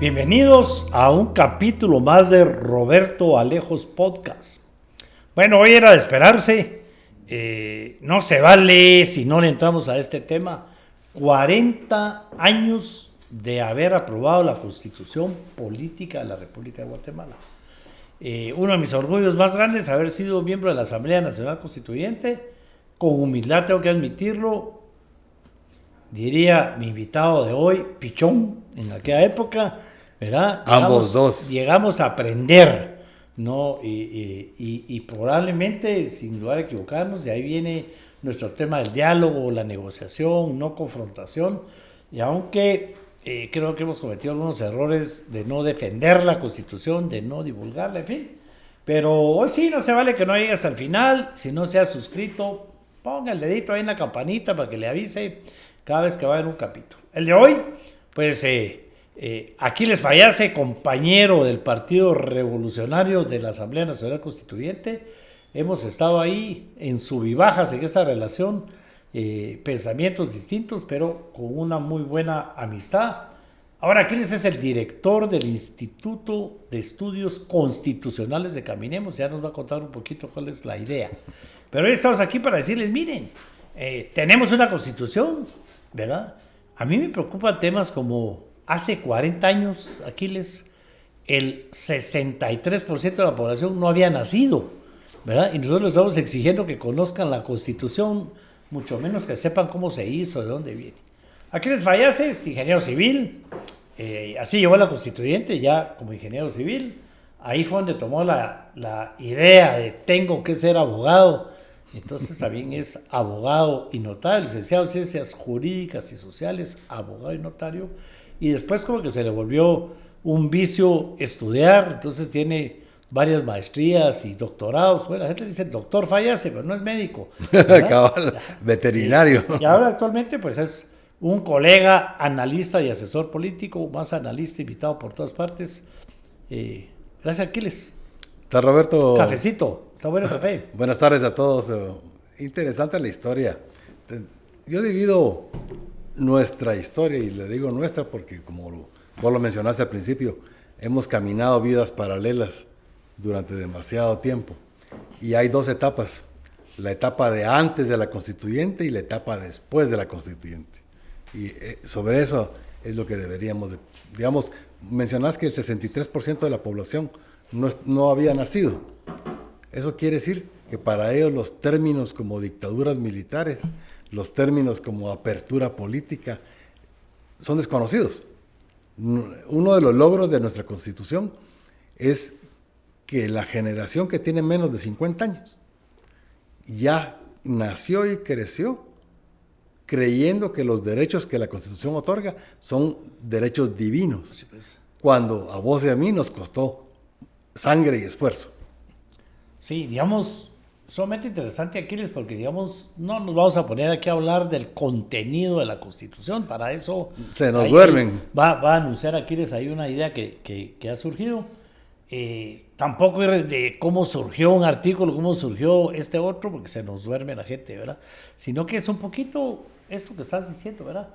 Bienvenidos a un capítulo más de Roberto Alejos Podcast. Bueno, hoy era de esperarse. No se vale si no le entramos a este tema. 40 años de haber aprobado la Constitución Política de la República de Guatemala. Uno de mis orgullos más grandes es haber sido miembro de la Asamblea Nacional Constituyente. Con humildad tengo que admitirlo. Diría mi invitado de hoy, pichón, en aquella época, ¿verdad? Ambos dos. Llegamos a aprender, ¿no? Y probablemente, sin lugar a equivocarnos, de ahí viene nuestro tema del diálogo, la negociación, no confrontación. Y aunque creo que hemos cometido algunos errores de no defender la Constitución, de no divulgarla, en fin. Pero hoy sí, no se vale que no llegues al final. Si no se ha suscrito, ponga el dedito ahí en la campanita para que le avise cada vez que va a haber un capítulo. El de hoy, pues Aquiles Fayase, compañero del Partido Revolucionario de la Asamblea Nacional Constituyente. Hemos estado ahí en sub y bajas en esta relación, pensamientos distintos, pero con una muy buena amistad. Ahora Aquiles es el director del Instituto de Estudios Constitucionales de Caminemos. Ya nos va a contar un poquito cuál es la idea. Pero hoy estamos aquí para decirles, miren, tenemos una Constitución, ¿verdad? A mí me preocupan temas como hace 40 años, Aquiles, el 63% de la población no había nacido, ¿verdad? Y nosotros les estamos exigiendo que conozcan la Constitución, mucho menos que sepan cómo se hizo, de dónde viene. Aquiles Fayase es ingeniero civil, así llegó a la Constituyente ya como ingeniero civil. Ahí fue donde tomó la idea de tengo que ser abogado. Entonces también es abogado y notario, licenciado en Ciencias Jurídicas y Sociales, abogado y notario. Y después como que se le volvió un vicio estudiar, entonces tiene varias maestrías y doctorados. Bueno, la gente dice doctor Fayase, pero no es médico. Cabal, veterinario. Y ahora actualmente pues es un colega, analista y asesor político, más analista invitado por todas partes. Gracias, Aquiles. Está Roberto. Cafecito. Está bueno el café. Buenas tardes a todos. Interesante la historia. Yo divido nuestra historia, y le digo nuestra porque como vos lo mencionaste al principio, hemos caminado vidas paralelas durante demasiado tiempo. Y hay dos etapas. La etapa de antes de la Constituyente y la etapa después de la Constituyente. Y sobre eso es lo que deberíamos, digamos, mencionás que el 63% de la población no había nacido. Eso quiere decir que para ellos los términos como dictaduras militares, los términos como apertura política, son desconocidos. Uno de los logros de nuestra Constitución es que la generación que tiene menos de 50 años ya nació y creció creyendo que los derechos que la Constitución otorga son derechos divinos, sí, pues. Cuando a vos y a mí nos costó sangre y esfuerzo. Sí, digamos, sumamente interesante, Aquiles, porque digamos, no nos vamos a poner aquí a hablar del contenido de la Constitución, para eso se nos duermen. Va a anunciar Aquiles ahí una idea que ha surgido. Tampoco de cómo surgió un artículo, cómo surgió este otro, porque se nos duerme la gente, ¿verdad? Sino que es un poquito esto que estás diciendo, ¿verdad?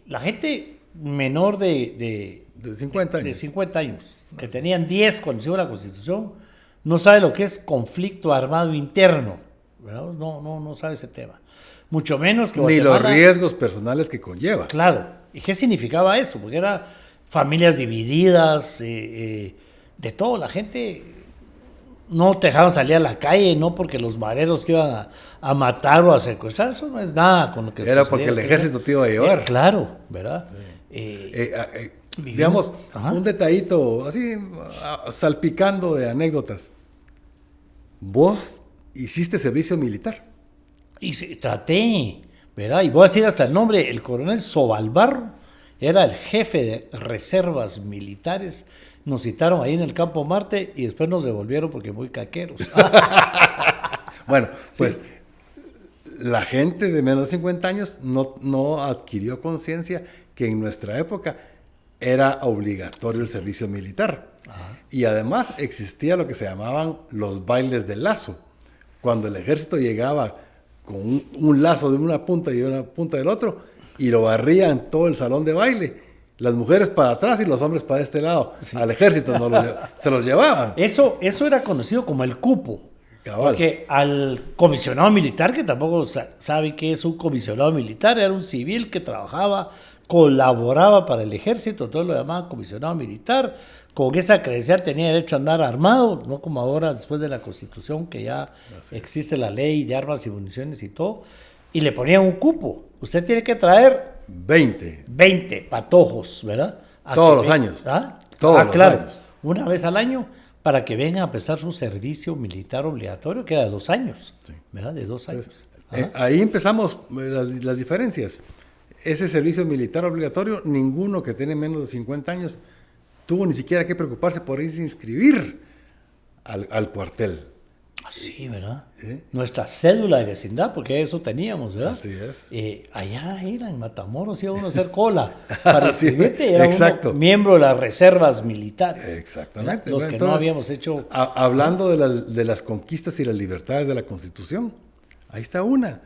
La gente menor de 50 años, de 50 años, que tenían 10 cuando se hizo la Constitución, no sabe lo que es conflicto armado interno, ¿verdad? No sabe ese tema. Mucho menos que Guatemala, ni los riesgos personales que conlleva. Claro. ¿Y qué significaba eso? Porque eran familias divididas, de todo. La gente no te dejaban salir a la calle, no porque los mareros que iban a matar o a secuestrar. Eso no es nada con lo que era porque el ejército te iba a llevar. Claro, ¿verdad? Sí. Digamos, un detallito así, salpicando de anécdotas. Vos hiciste servicio militar. Y traté, ¿verdad? Y voy a decir hasta el nombre, el coronel Sobalbar era el jefe de reservas militares. Nos citaron ahí en el Campo Marte y después nos devolvieron porque muy caqueros. Bueno, pues sí. La gente de menos de 50 años no adquirió conciencia que en nuestra época era obligatorio el servicio militar. Ajá. Y además existía lo que se llamaban los bailes de lazo. Cuando el ejército llegaba con un lazo de una punta y de una punta del otro y lo barrían todo el salón de baile, las mujeres para atrás y los hombres para este lado. Sí. Al ejército se los llevaban. Eso era conocido como el cupo. Cabal. Porque al comisionado militar, que tampoco sabe qué es un comisionado militar, era un civil que trabajaba, colaboraba para el ejército, todo lo llamaban comisionado militar. Con esa credencial tenía derecho a andar armado, no como ahora después de la Constitución, que ya existe la ley de armas y municiones y todo, y le ponían un cupo. Usted tiene que traer 20 patojos, ¿verdad? Todos los años. ¿Ah? Todos los claro, años. Una vez al año, para que vengan a prestar su servicio militar obligatorio, que era de 2 años, sí. ¿Verdad? De 2 años. Ahí empezamos las diferencias. Ese servicio militar obligatorio, ninguno que tiene menos de 50 años tuvo ni siquiera que preocuparse por irse a inscribir al cuartel. Sí, ¿verdad? Nuestra cédula de vecindad, porque eso teníamos, ¿verdad? Así es. Allá era en Matamoros, iba uno a hacer cola para inscribirte, era exacto. Uno miembro de las reservas militares. Exactamente. ¿verdad? Los que entonces, no habíamos hecho... Hablando de las conquistas y las libertades de la Constitución, ahí está una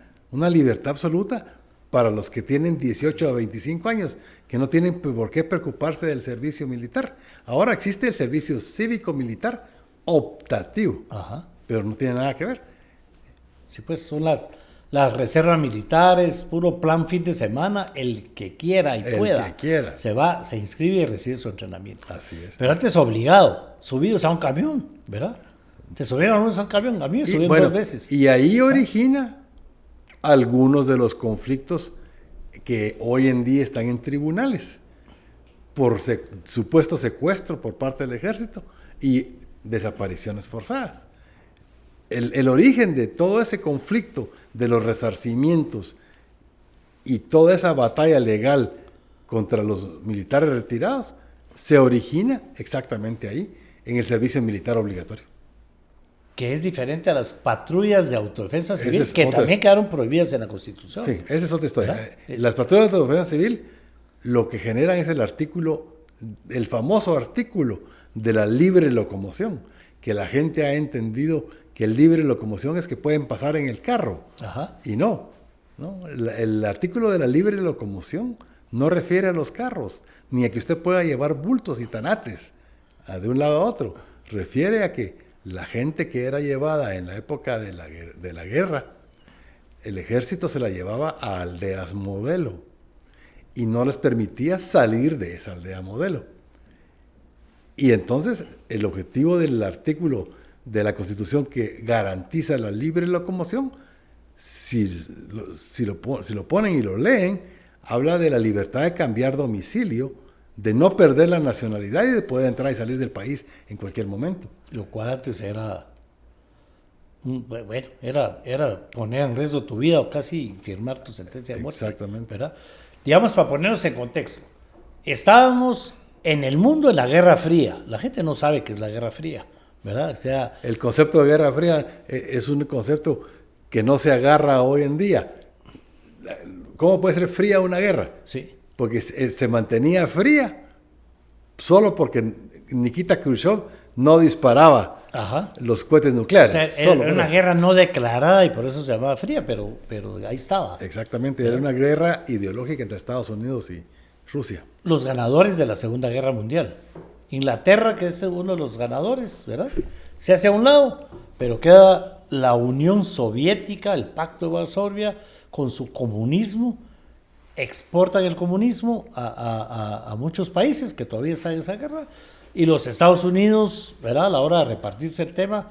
libertad absoluta para los que tienen 18 a 25 años, que no tienen por qué preocuparse del servicio militar. Ahora existe el servicio cívico-militar optativo. Ajá. Pero no tiene nada que ver. Sí, pues son las reservas militares, puro plan fin de semana, el que quiera y pueda. Se va, se inscribe y recibe su entrenamiento. Así es. Pero antes obligado, subidos a un camión, ¿verdad? Te subieron a un camión, a mí me subieron 2 veces. Y ahí origina algunos de los conflictos que hoy en día están en tribunales por supuesto secuestro por parte del ejército y desapariciones forzadas. El origen de todo ese conflicto, de los resarcimientos y toda esa batalla legal contra los militares retirados, se origina exactamente ahí, en el servicio militar obligatorio. Que es diferente a las patrullas de autodefensa civil, que también quedaron prohibidas en la Constitución. Sí, esa es otra historia. Las patrullas de autodefensa civil lo que generan es el famoso artículo de la libre locomoción, que la gente ha entendido que el libre locomoción es que pueden pasar en el carro. Ajá. Y no. El artículo de la libre locomoción no refiere a los carros, ni a que usted pueda llevar bultos y tanates de un lado a otro. Refiere a que la gente que era llevada en la época de la guerra, el ejército se la llevaba a aldeas modelo y no les permitía salir de esa aldea modelo. Y entonces el objetivo del artículo de la Constitución que garantiza la libre locomoción, si lo ponen y lo leen, habla de la libertad de cambiar domicilio, de no perder la nacionalidad y de poder entrar y salir del país en cualquier momento. Lo cual antes era poner en riesgo tu vida o casi firmar tu sentencia de muerte. Exactamente. ¿Verdad? Digamos, para ponernos en contexto, estábamos en el mundo de la Guerra Fría. La gente no sabe qué es la Guerra Fría, ¿verdad? O sea, el concepto de Guerra Fría es un concepto que no se agarra hoy en día. ¿Cómo puede ser fría una guerra? Sí. Porque se mantenía fría solo porque Nikita Khrushchev no disparaba los cohetes nucleares. O sea, era una guerra no declarada y por eso se llamaba fría, pero ahí estaba. Exactamente, era una guerra ideológica entre Estados Unidos y Rusia. Los ganadores de la Segunda Guerra Mundial. Inglaterra, que es uno de los ganadores, ¿verdad? Se hace a un lado, pero queda la Unión Soviética, el Pacto de Varsovia, con su comunismo. Exportan el comunismo a muchos países que todavía están en esa guerra. Y los Estados Unidos, ¿verdad? A la hora de repartirse el tema,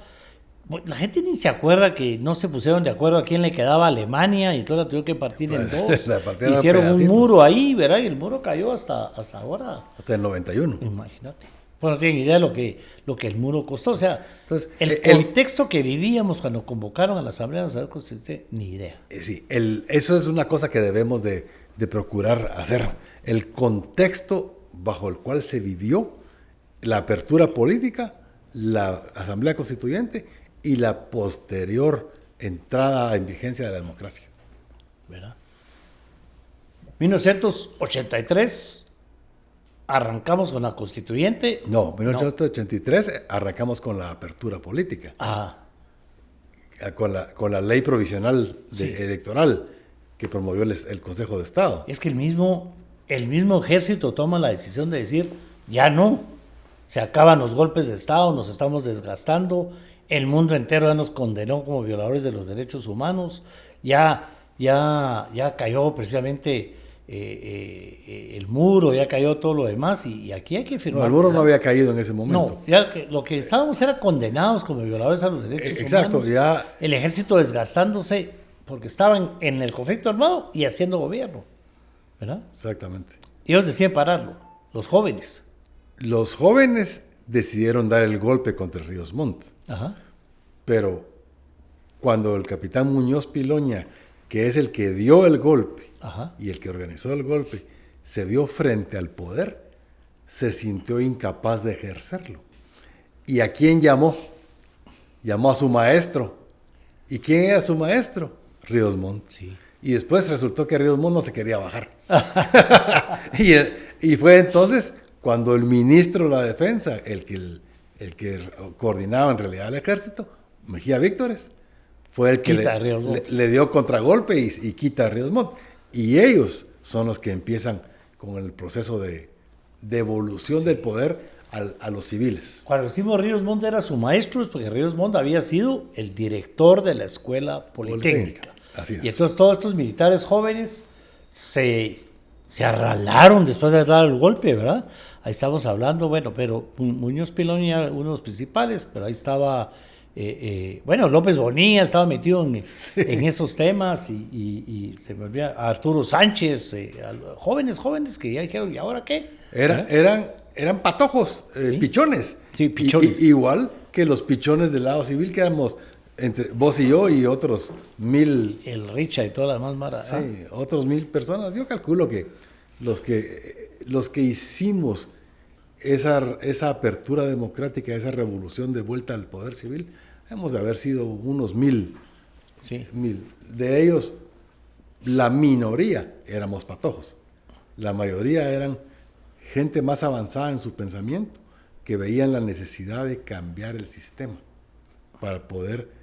la gente ni se acuerda que no se pusieron de acuerdo a quién le quedaba a Alemania y todo la tuvieron que partir en dos. Hicieron un muro ahí, ¿verdad? Y el muro cayó hasta ahora. Hasta el 91. Imagínate. Bueno, no tienen idea de lo que el muro costó. O sea, entonces, el contexto que vivíamos cuando convocaron a la Asamblea Nacional Constituyente, ni idea. Sí, eso es una cosa que debemos de procurar hacer. El contexto bajo el cual se vivió la apertura política, la Asamblea Constituyente y la posterior entrada en vigencia de la democracia. ¿Verdad? 1983 arrancamos con la Constituyente. No, 1983 arrancamos con la apertura política. Con la ley provisional electoral que promovió el Consejo de Estado. Es que el mismo el mismo ejército toma la decisión de decir, ya no, se acaban los golpes de Estado, nos estamos desgastando, el mundo entero ya nos condenó como violadores de los derechos humanos, ya cayó precisamente el muro, ya cayó todo lo demás, y aquí hay que firmar. No, el muro no había caído en ese momento. No, ya lo que estábamos era condenados como violadores a los derechos Exacto, humanos. ya. El ejército desgastándose porque estaban en el conflicto armado y haciendo gobierno, ¿verdad? Exactamente. Y ellos deciden pararlo, los jóvenes. Los jóvenes decidieron dar el golpe contra el Ríos Montt. Ajá. Pero cuando el capitán Muñoz Piloña, que es el que dio el golpe, Ajá. y el que organizó el golpe, se vio frente al poder, se sintió incapaz de ejercerlo. ¿Y a quién llamó? Llamó a su maestro. ¿Y quién era su maestro? Ríos Montt. Sí. Y después resultó que Ríos Montt no se quería bajar. y fue entonces cuando el ministro de la Defensa, el que coordinaba en realidad el ejército, Mejía Víctores, fue el que le dio contragolpe y quita a Ríos Montt. Y ellos son los que empiezan con el proceso de devolución del poder a los civiles. Cuando decimos Ríos Montt era su maestro, es porque Ríos Montt había sido el director de la escuela politécnica. Así es. Y entonces todos estos militares jóvenes se arralaron después de dar el golpe, ¿verdad? Ahí estamos hablando, bueno, pero Muñoz Piloña, uno de los principales, pero ahí estaba, López Bonilla estaba metido en esos temas y se me olvida, Arturo Sánchez, jóvenes que ya dijeron, ¿y ahora qué? Eran patojos, ¿Sí? Pichones. Sí, pichones. Igual que los pichones del lado civil, que éramos entre vos y yo y otros 1000. El Richa y toda la demás mara. Sí, otros 1000 personas. Yo calculo que los que hicimos esa apertura democrática, esa revolución de vuelta al poder civil, hemos de haber sido unos 1000. Sí. 1000. De ellos, la minoría éramos patojos. La mayoría eran gente más avanzada en su pensamiento, que veían la necesidad de cambiar el sistema para poder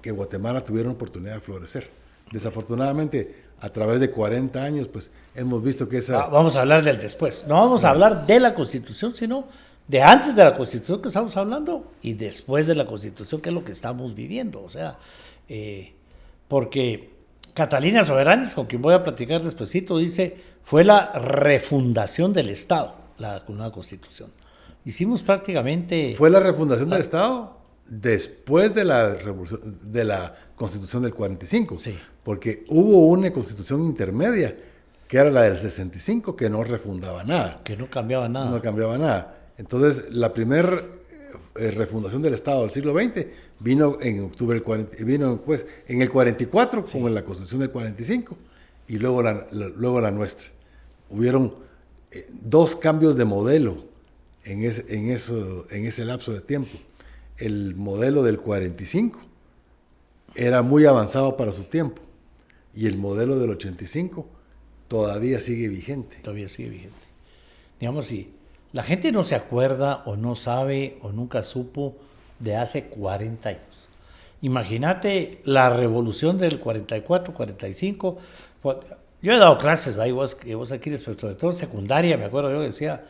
que Guatemala tuviera una oportunidad de florecer. Desafortunadamente, a través de 40 años, pues hemos visto que esa... Vamos a hablar del después. No vamos a hablar de la Constitución, sino de antes de la Constitución que estamos hablando y después de la Constitución, que es lo que estamos viviendo. O sea, porque Catalina Soberanis, con quien voy a platicar despuesito, dice, fue la refundación del Estado, la nueva Constitución. Hicimos prácticamente... ¿Fue la refundación del Estado? Después de la Constitución del 45, sí. Porque hubo una Constitución intermedia, que era la del 65, que no refundaba nada. Que no cambiaba nada. No cambiaba nada. Entonces, la primera refundación del Estado del siglo XX vino en octubre del 40, vino pues, en el 44, sí, con la Constitución del 45, y luego la nuestra. Hubieron 2 cambios de modelo en ese lapso de tiempo. El modelo del 45 era muy avanzado para su tiempo y el modelo del 85 todavía sigue vigente. Todavía sigue vigente. Digamos, si la gente no se acuerda o no sabe o nunca supo de hace 40 años. Imagínate la revolución del 44, 45. Yo he dado clases, ¿va? Y vos aquí, pero sobre todo en secundaria, me acuerdo yo decía...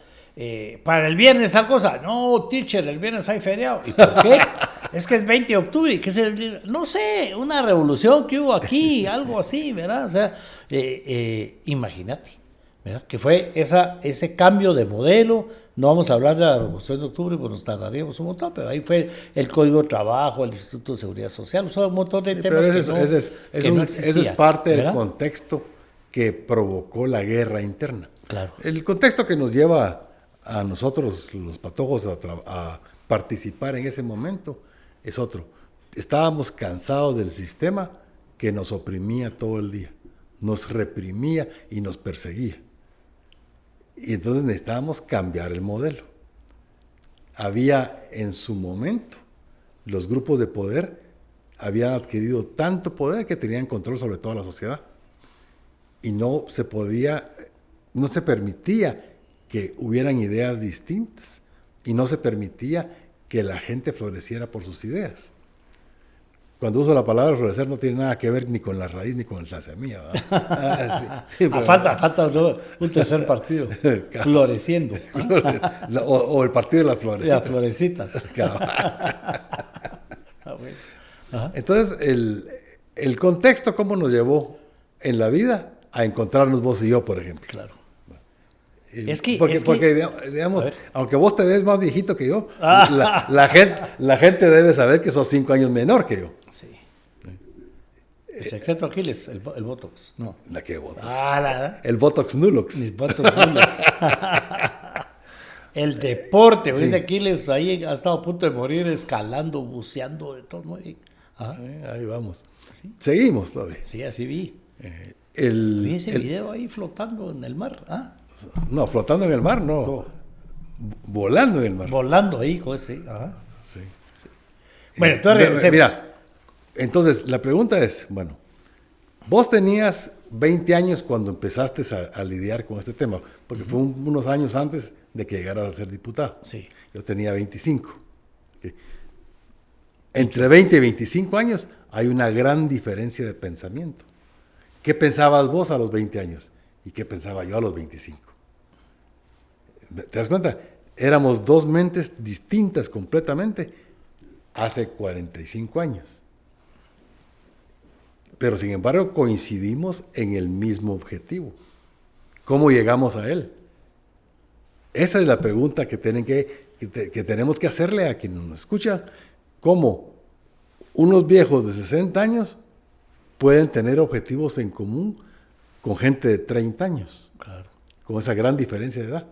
para el viernes tal cosa, no, teacher, el viernes hay feriado. ¿Y por qué? Es que es 20 de octubre, ¿qué es no sé, una revolución que hubo aquí, algo así, ¿verdad? O sea, imagínate, ¿verdad? Que fue ese cambio de modelo. No vamos a hablar de la revolución de octubre, pues nos tardaríamos un montón, pero ahí fue el Código de Trabajo, el Instituto de Seguridad Social, o sea, un montón de temas que no existían. Eso es parte, ¿verdad?, del ¿verdad?, contexto que provocó la guerra interna. Claro. El contexto que nos lleva a nosotros, los patojos, a participar en ese momento es otro. Estábamos cansados del sistema que nos oprimía todo el día, nos reprimía y nos perseguía. Y entonces necesitábamos cambiar el modelo. Había en su momento, los grupos de poder habían adquirido tanto poder que tenían control sobre toda la sociedad. Y no se permitía que hubieran ideas distintas y no se permitía que la gente floreciera por sus ideas. cuando uso la palabra florecer no tiene nada que ver ni con la raíz ni con la semilla. Falta un tercer partido, floreciendo. O el partido de las florecitas. Las florecitas. Entonces, el contexto, cómo nos llevó en la vida a encontrarnos vos y yo, por ejemplo. Claro. Porque digamos, aunque vos te ves más viejito que yo, la gente debe saber que sos 5 años menor que yo. Sí. El secreto Aquiles, el Botox. No. ¿La qué Botox? El Botox Nulox. El Botox Nulox. El deporte, sí. Dice Aquiles, ahí ha estado a punto de morir escalando, buceando, de todo. Muy bien. Ahí vamos. ¿Sí? Seguimos todavía. Sí, así vi. Vi ese video ahí flotando en el mar. No, flotando en el mar, no. Volando en el mar. Volando ahí, con ese. Sí. Bueno, entonces mira, entonces la pregunta es, bueno, vos tenías 20 años cuando empezaste a lidiar con este tema, porque fue unos años antes de que llegaras a ser diputado. Sí. Yo tenía 25. ¿Okay? Entre 20 y 25 años hay una gran diferencia de pensamiento. ¿Qué pensabas vos a los 20 años? ¿Y qué pensaba yo a los 25? ¿Te das cuenta? Éramos dos mentes distintas completamente hace 45 años. Pero sin embargo coincidimos en el mismo objetivo. ¿Cómo llegamos a él? Esa es la pregunta que tenemos que hacerle a quien nos escucha. ¿Cómo unos viejos de 60 años pueden tener objetivos en común con gente de 30 años? Claro. Con esa gran diferencia de edad.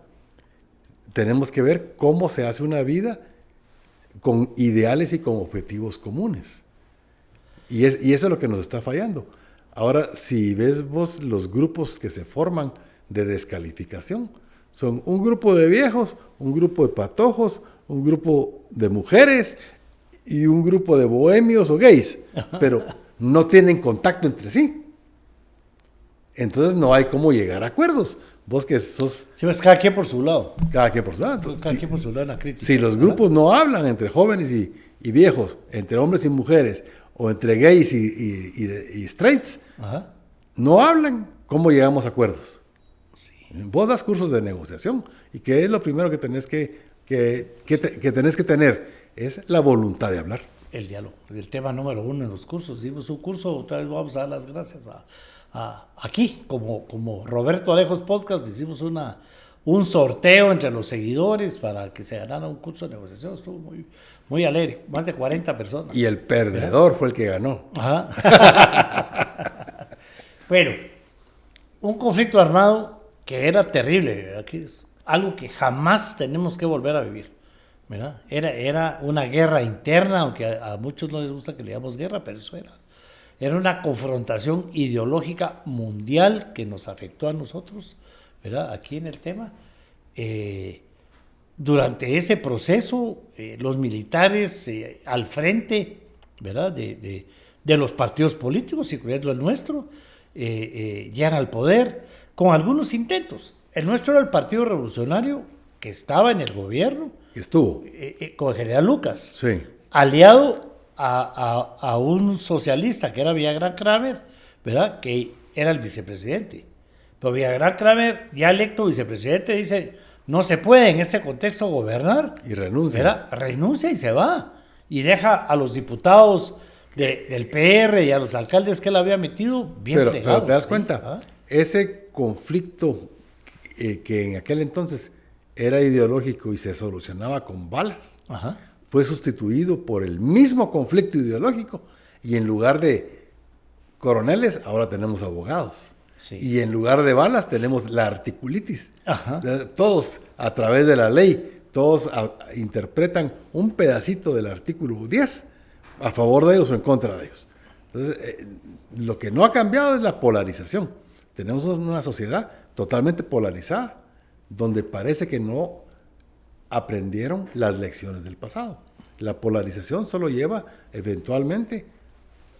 Tenemos que ver cómo se hace una vida con ideales y con objetivos comunes. Y eso es lo que nos está fallando. Ahora, si ves vos los grupos que se forman de descalificación, son un grupo de viejos, un grupo de patojos, un grupo de mujeres y un grupo de bohemios o gays, pero no tienen contacto entre sí. Entonces no hay cómo llegar a acuerdos. Vos que sos... Sí, pues cada quien por su lado. Cada quien por su lado. Entonces, cada quien por su lado en la crítica. Si los grupos no hablan entre jóvenes y viejos, entre hombres y mujeres, o entre gays y straights, no hablan, ¿cómo llegamos a acuerdos? Sí. Vos das cursos de negociación, y ¿qué es lo primero que tenés que tenés que tener? Es la voluntad de hablar. El diálogo, el tema número 1 en los cursos. Dimos un curso, otra vez vamos a dar las gracias aquí, como Roberto Alejos Podcast, hicimos un sorteo entre los seguidores para que se ganara un curso de negociación. Estuvo muy alegre, más de 40 personas. Y el perdedor fue el que ganó. Bueno, un conflicto armado que era terrible, aquí es algo que jamás tenemos que volver a vivir, ¿verdad? Era una guerra interna, aunque a muchos no les gusta que le digamos guerra, pero eso era una confrontación ideológica mundial que nos afectó a nosotros, ¿verdad? Aquí en el tema. Durante ese proceso, los militares al frente, ¿verdad? De los partidos políticos, incluyendo el nuestro, llegan al poder con algunos intentos. El nuestro era el Partido Revolucionario, que estaba en el gobierno. Estuvo. Con el general Lucas. Sí. Aliado a un socialista que era Villagrán Kramer, ¿verdad? Que era el vicepresidente. Pero Villagrán Kramer, ya electo vicepresidente, dice, no se puede en este contexto gobernar. Y renuncia. ¿Verdad? Renuncia y se va. Y deja a los diputados del PR y a los alcaldes que él había metido bien fregados. Pero te das cuenta, ese conflicto que en aquel entonces era ideológico y se solucionaba con balas, fue sustituido por el mismo conflicto ideológico, y en lugar de coroneles ahora tenemos abogados. Sí. Y en lugar de balas tenemos la articulitis. Todos a través de la ley, todos interpretan un pedacito del artículo 10 a favor de ellos o en contra de ellos. Entonces, lo que no ha cambiado es la polarización. Tenemos una sociedad totalmente polarizada, donde parece que no aprendieron las lecciones del pasado. La polarización solo lleva eventualmente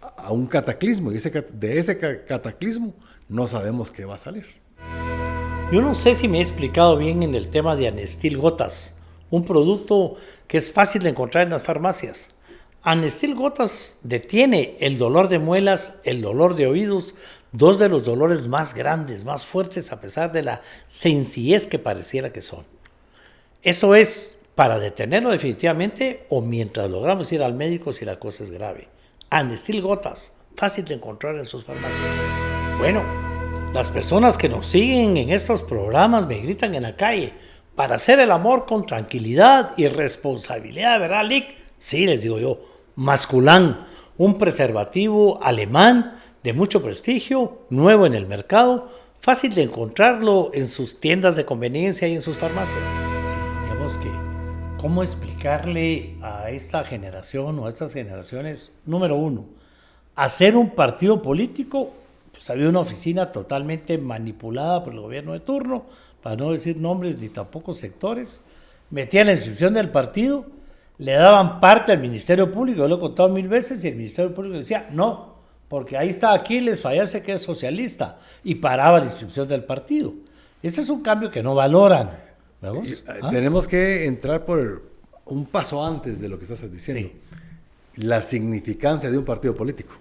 a un cataclismo, y de ese cataclismo no sabemos qué va a salir. Yo no sé si me he explicado bien en el tema de Anestil Gotas, un producto que es fácil de encontrar en las farmacias. Anastil Gotas detiene el dolor de muelas, el dolor de oídos, dos de los dolores más grandes, más fuertes, a pesar de la sencillez que pareciera que son. Esto es para detenerlo definitivamente o mientras logramos ir al médico si la cosa es grave. Anastil Gotas, fácil de encontrar en sus farmacias. Bueno, las personas que nos siguen en estos programas me gritan en la calle, para hacer el amor con tranquilidad y responsabilidad, ¿verdad, Lick? Sí, les digo yo, Masculán, un preservativo alemán de mucho prestigio, nuevo en el mercado, fácil de encontrarlo en sus tiendas de conveniencia y en sus farmacias. Sí, digamos que, ¿cómo explicarle a esta generación o a estas generaciones? Número uno, hacer un partido político, pues había una oficina totalmente manipulada por el gobierno de turno, para no decir nombres ni tampoco sectores, metían la inscripción del partido, le daban parte al Ministerio Público, yo lo he contado 1000 veces, y el Ministerio Público decía, no, porque ahí está Aquiles, fallece que es socialista, y paraba la inscripción del partido. Ese es un cambio que no valoran. Tenemos que entrar por un paso antes de lo que estás diciendo. Sí. La significancia de un partido político.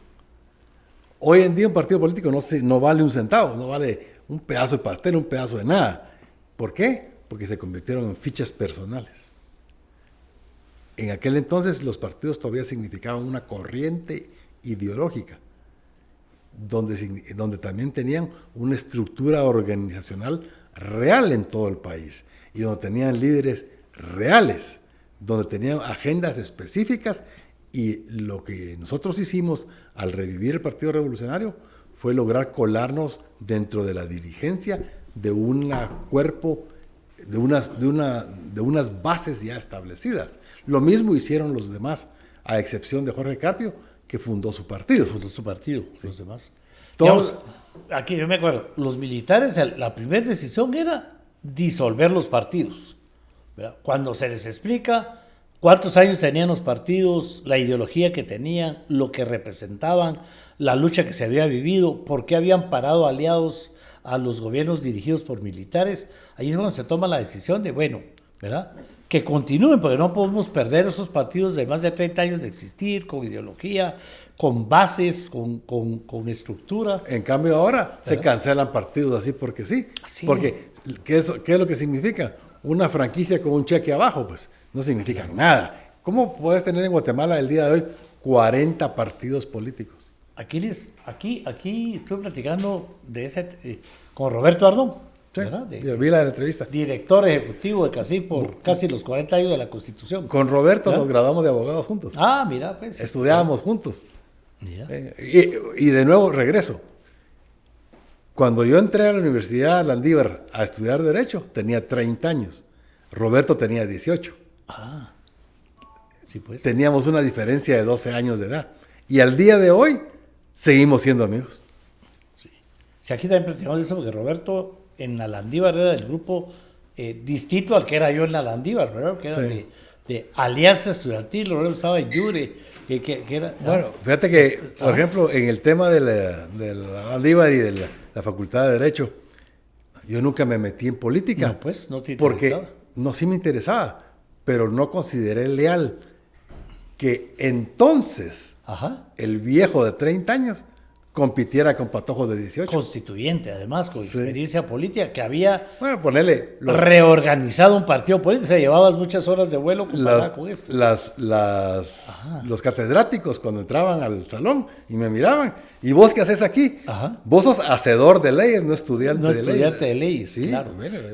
Hoy en día un partido político no vale un centavo, no vale un pedazo de pastel, un pedazo de nada. ¿Por qué? Porque se convirtieron en fichas personales. En aquel entonces los partidos todavía significaban una corriente ideológica, donde también tenían una estructura organizacional real en todo el país, y donde tenían líderes reales, donde tenían agendas específicas, y lo que nosotros hicimos al revivir el Partido Revolucionario fue lograr colarnos dentro de la dirigencia de un cuerpo, de unas bases ya establecidas. Lo mismo hicieron los demás, a excepción de Jorge Carpio, que fundó su partido. Sí. Los demás. Todos, digamos, aquí yo me acuerdo, los militares, la primera decisión era disolver los partidos, ¿verdad? Cuando se les explica cuántos años tenían los partidos, la ideología que tenían, lo que representaban, la lucha que se había vivido, por qué habían parado aliados a los gobiernos dirigidos por militares, ahí es cuando se toma la decisión de, bueno, ¿verdad?, que continúen, porque no podemos perder esos partidos de más de 30 años de existir, con ideología, con bases, con estructura. En cambio ahora, ¿verdad?, se cancelan partidos así porque sí. Sí. Porque, ¿qué es lo que significa? Una franquicia con un cheque abajo, pues no significa nada. ¿Cómo puedes tener en Guatemala el día de hoy 40 partidos políticos? Aquí estoy platicando de ese con Roberto Ardón. Sí, yo vi la entrevista. Director ejecutivo de CACIL por casi los 40 años de la Constitución. Con Roberto, ¿verdad?, nos graduamos de abogados juntos. Ah, mira, pues. Estudiábamos juntos. Mira. Y de nuevo regreso. Cuando yo entré a la Universidad Landívar a estudiar Derecho, tenía 30 años. Roberto tenía 18. Ah, sí, pues. Teníamos una diferencia de 12 años de edad. Y al día de hoy, seguimos siendo amigos. Sí. Sí, aquí también platicamos de eso, porque Roberto en la Landívar era del grupo distinto al que era yo en la Landívar, ¿verdad? Que era de Alianza Estudiantil, Roberto estaba en Yure, que era... Bueno, fíjate que, por ejemplo, en el tema de la Landívar y de la Facultad de Derecho, yo nunca me metí en política. No, pues, no te interesaba. Porque, no, sí me interesaba, pero no consideré leal que entonces el viejo de 30 años compitiera con patojos de 18. Constituyente, además, con experiencia política, que había reorganizado un partido político. O sea, llevabas muchas horas de vuelo comparada con esto. Los catedráticos, cuando entraban al salón y me miraban, ¿y vos qué haces aquí? Vos sos hacedor de leyes, no estudiante de leyes. No estudiante de leyes, sí, claro.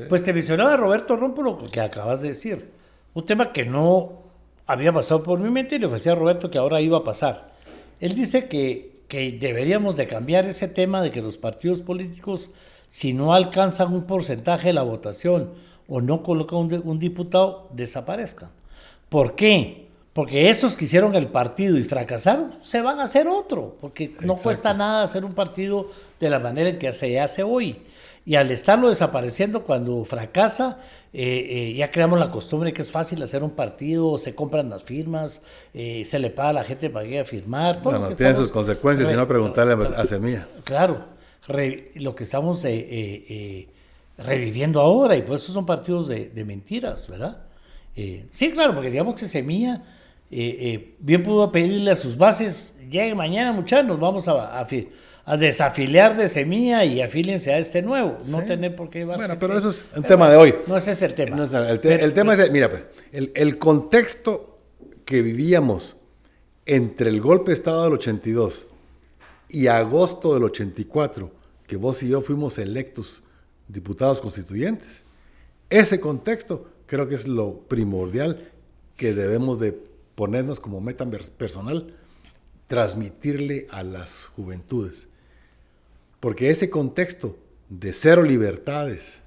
Pues te mencionaba Roberto Ron por lo que acabas de decir. Un tema que no había pasado por mi mente y le ofrecía a Roberto que ahora iba a pasar. Él dice que deberíamos de cambiar ese tema de que los partidos políticos, si no alcanzan un porcentaje de la votación o no colocan un diputado, desaparezcan. ¿Por qué? Porque esos que hicieron el partido y fracasaron, se van a hacer otro, porque no cuesta nada hacer un partido de la manera en que se hace hoy. Y al estarlo desapareciendo, cuando fracasa, ya creamos la costumbre que es fácil hacer un partido, se compran las firmas, se le paga a la gente para que vaya a firmar. Bueno, tiene sus consecuencias, si no preguntarle a Semilla. Claro, lo que estamos reviviendo ahora, y por eso son partidos de mentiras, ¿verdad? Sí, claro, porque digamos que Semilla bien pudo pedirle a sus bases, lleguen mañana muchachos, nos vamos a desafiliar de Semilla y afíliense a este nuevo, Sí. no tener por qué llevar. Bueno, gente. pero eso es un tema de hoy. No ese es el tema. No es nada. El tema es, mira, pues, el contexto que vivíamos entre el golpe de Estado del 82 y agosto del 84, que vos y yo fuimos electos diputados constituyentes, ese contexto creo que es lo primordial que debemos de ponernos como meta personal, transmitirle a las juventudes. Porque ese contexto de cero libertades,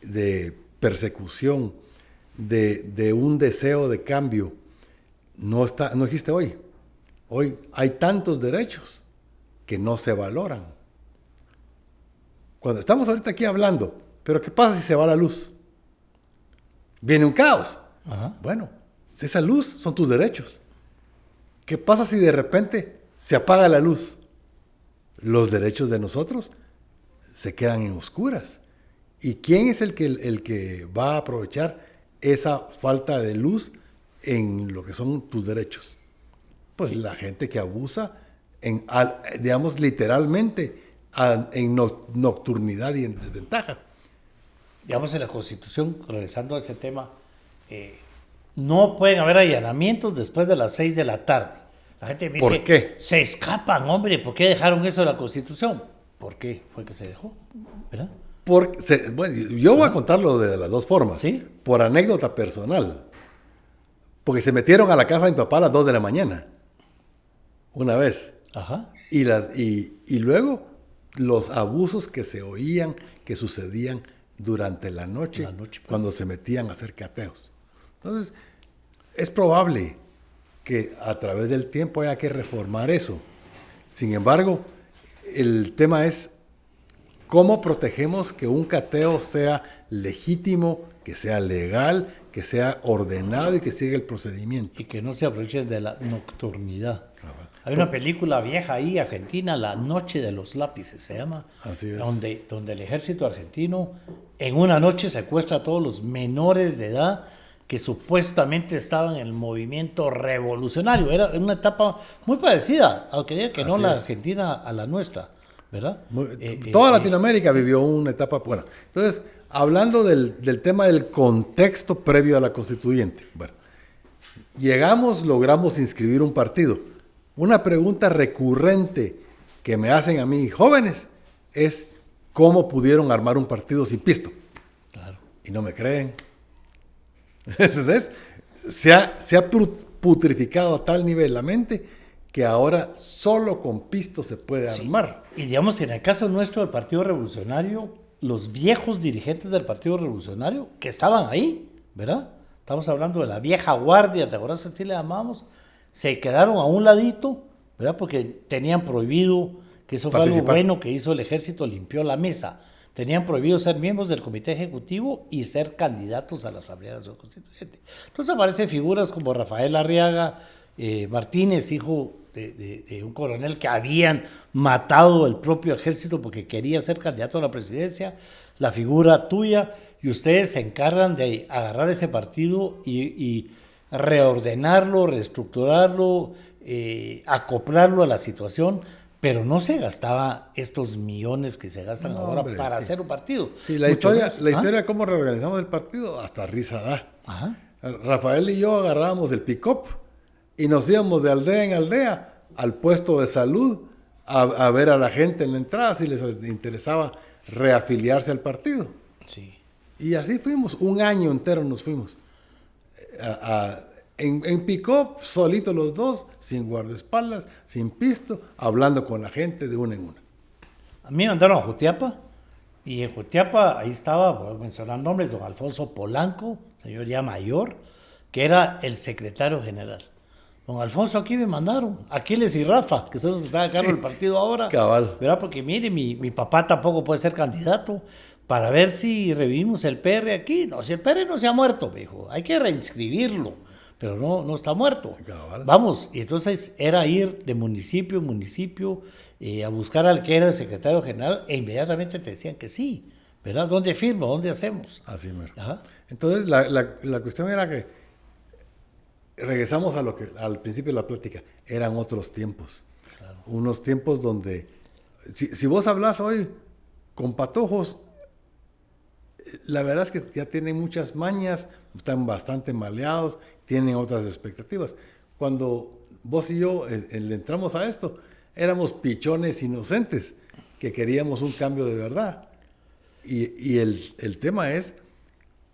de persecución, de un deseo de cambio, no existe hoy. Hoy hay tantos derechos que no se valoran. Cuando estamos ahorita aquí hablando, pero ¿qué pasa si se va la luz? Viene un caos. Ajá. Bueno, esa luz son tus derechos. ¿Qué pasa si de repente se apaga la luz? Los derechos de nosotros se quedan en oscuras. ¿Y quién es el que va a aprovechar esa falta de luz en lo que son tus derechos? Pues la gente que abusa, digamos literalmente, en nocturnidad y en desventaja. Digamos, en la Constitución, regresando a ese tema, no pueden haber allanamientos después de las 6 de la tarde. La gente me dice, ¿Por qué? Se escapan, hombre, ¿por qué dejaron eso de la Constitución? ¿Por qué? Fue que se dejó, ¿verdad? Bueno, yo voy a contarlo de las dos formas. ¿Sí? Por anécdota personal. Porque se metieron a la casa de mi papá a las 2 de la mañana. Una vez. Ajá. Y luego los abusos que se oían, que sucedían durante la noche Pues. cuando se metían a hacer cateos. Entonces, es probable que a través del tiempo haya que reformar eso. Sin embargo, el tema es cómo protegemos que un cateo sea legítimo, que sea legal, que sea ordenado y que siga el procedimiento. Y que no se aprovechen de la nocturnidad. Hay una película vieja ahí, argentina, La Noche de los Lápices, se llama. Así es. Donde el ejército argentino en una noche secuestra a todos los menores de edad que supuestamente estaban en el movimiento revolucionario. Era una etapa muy parecida, aunque diga que no Así la es. Argentina a la nuestra, ¿verdad? Toda Latinoamérica vivió una etapa buena. Entonces, hablando del tema del contexto previo a la constituyente. Bueno, logramos inscribir un partido. Una pregunta recurrente que me hacen a mí jóvenes es ¿cómo pudieron armar un partido sin pisto? Claro. Y no me creen. ¿Entendés? Se ha putrificado a tal nivel la mente que ahora solo con pisto se puede armar. Y digamos, en el caso nuestro del Partido Revolucionario, los viejos dirigentes del Partido Revolucionario que estaban ahí, ¿verdad? Estamos hablando de la vieja guardia, ¿te acuerdas que así le llamamos? Se quedaron a un ladito, ¿verdad? Porque tenían prohibido, que eso fue algo bueno que hizo el ejército, limpió la mesa. Tenían prohibido ser miembros del comité ejecutivo y ser candidatos a la Asamblea Constituyente. Entonces aparecen figuras como Rafael Arriaga Martínez, hijo de un coronel que habían matado el propio ejército porque quería ser candidato a la presidencia, la figura tuya, y ustedes se encargan de agarrar ese partido y reordenarlo, reestructurarlo, acoplarlo a la situación, pero no se gastaba estos millones que se gastan ahora para hacer un partido. Sí, la historia de cómo reorganizamos el partido, hasta risa da. Ajá. Rafael y yo agarrábamos el pick-up y nos íbamos de aldea en aldea al puesto de salud a ver a la gente en la entrada si les interesaba reafiliarse al partido. Sí. Y así fuimos, un año entero nos fuimos. En pick-up, solitos los dos, sin guardaespaldas, sin pisto, hablando con la gente de una en una. A mí me mandaron a Jutiapa, y en Jutiapa, ahí estaba, voy a mencionar nombres, don Alfonso Polanco, señor ya mayor, que era el secretario general. Don Alfonso, aquí me mandaron, Aquiles y Rafa, que son los que están a cargo del partido ahora. Cabal. ¿Verdad? Porque mire, mi papá tampoco puede ser candidato para ver si revivimos el PR aquí. No, si el PR no se ha muerto, me dijo, hay que reinscribirlo, pero no está muerto. Cabal. Vamos, y entonces era ir de municipio en municipio a buscar al que era el secretario general e inmediatamente te decían que sí, ¿verdad? ¿Dónde firmo? ¿Dónde hacemos? Así mero. Ajá. Entonces, la cuestión era que regresamos a lo que al principio de la plática, eran otros tiempos. Claro. Unos tiempos donde, si vos hablas hoy con patojos, la verdad es que ya tienen muchas mañas, están bastante maleados, tienen otras expectativas. Cuando vos y yo le entramos a esto, éramos pichones inocentes que queríamos un cambio de verdad. Y el tema es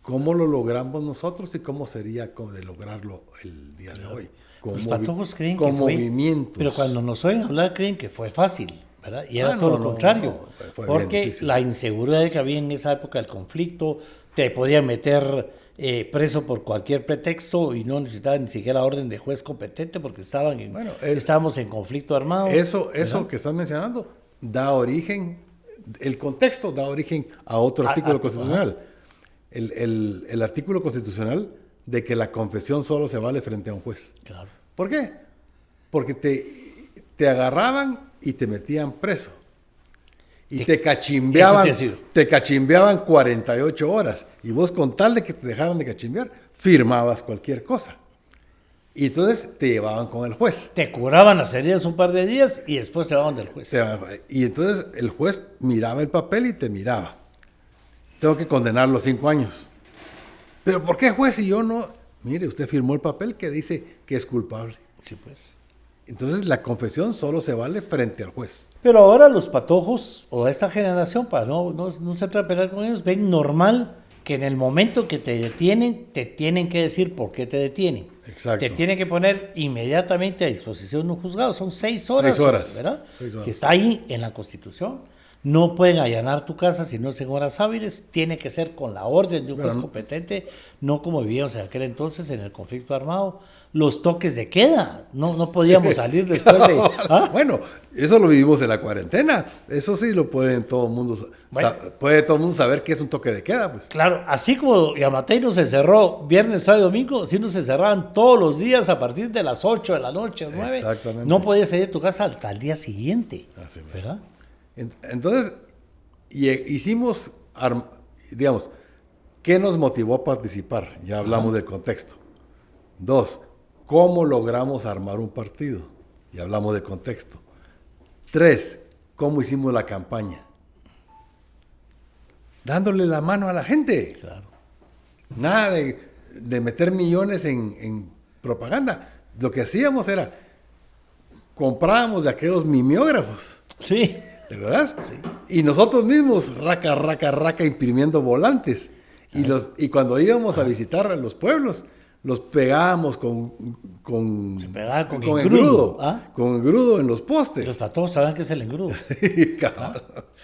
cómo lo logramos nosotros y cómo sería de lograrlo el día de hoy. Los patojos creen que fue, pero cuando nos oyen hablar creen que fue fácil, ¿verdad? Y era todo lo contrario, porque la inseguridad que había en esa época del conflicto, te podían meter preso por cualquier pretexto y no necesitaban ni siquiera orden de juez competente porque estábamos en conflicto armado. Eso que estás mencionando da origen, el contexto da origen a otro artículo constitucional. El artículo constitucional de que la confesión solo se vale frente a un juez. Claro. ¿Por qué? Porque te agarraban y te metían preso. Y te cachimbeaban 48 horas. Y vos, con tal de que te dejaran de cachimbear, firmabas cualquier cosa. Y entonces te llevaban con el juez. Te curaban las heridas un par de días y después te llevaban del juez. Y entonces el juez miraba el papel y te miraba. Tengo que condenarlo 5 años. ¿Pero por qué, juez? Si yo no... Mire, usted firmó el papel que dice que es culpable. Sí, pues. Entonces la confesión solo se vale frente al juez. Pero ahora los patojos, o esta generación, para no se trata de pelear con ellos, ven normal que en el momento que te detienen, te tienen que decir por qué te detienen. Exacto. Te tienen que poner inmediatamente a disposición de un juzgado. Son 6 horas. 6 horas. ¿Verdad? 6 horas. Que está ahí en la Constitución. No pueden allanar tu casa si no es en horas hábiles. Tiene que ser con la orden de un juez competente, no como vivíamos en aquel entonces en el conflicto armado. Los toques de queda. No podíamos salir después de... ¿Ah? Bueno, eso lo vivimos en la cuarentena. Eso sí lo puede todo el mundo, puede todo el mundo saber qué es un toque de queda. Pues. Claro, así como Yamatei nos encerró viernes, sábado y domingo, así nos encerraban todos los días a partir de las 8 de la noche, 9. Exactamente. No podías salir de tu casa hasta el día siguiente. Así, ¿verdad? Entonces, hicimos, digamos, ¿qué nos motivó a participar? Ya hablamos del contexto. 2, ¿cómo logramos armar un partido? Ya hablamos del contexto. 3, ¿cómo hicimos la campaña? Dándole la mano a la gente. Claro. Nada de meter millones en propaganda. Lo que hacíamos era, comprábamos de aquellos mimeógrafos. Sí. ¿De verdad? Sí. Y nosotros mismos, raca, imprimiendo volantes. Y cuando íbamos a visitar a los pueblos, los pegábamos con engrudo. ¿Ah? Con engrudo en los postes. Los patojos saben que es el engrudo. ¿Ah?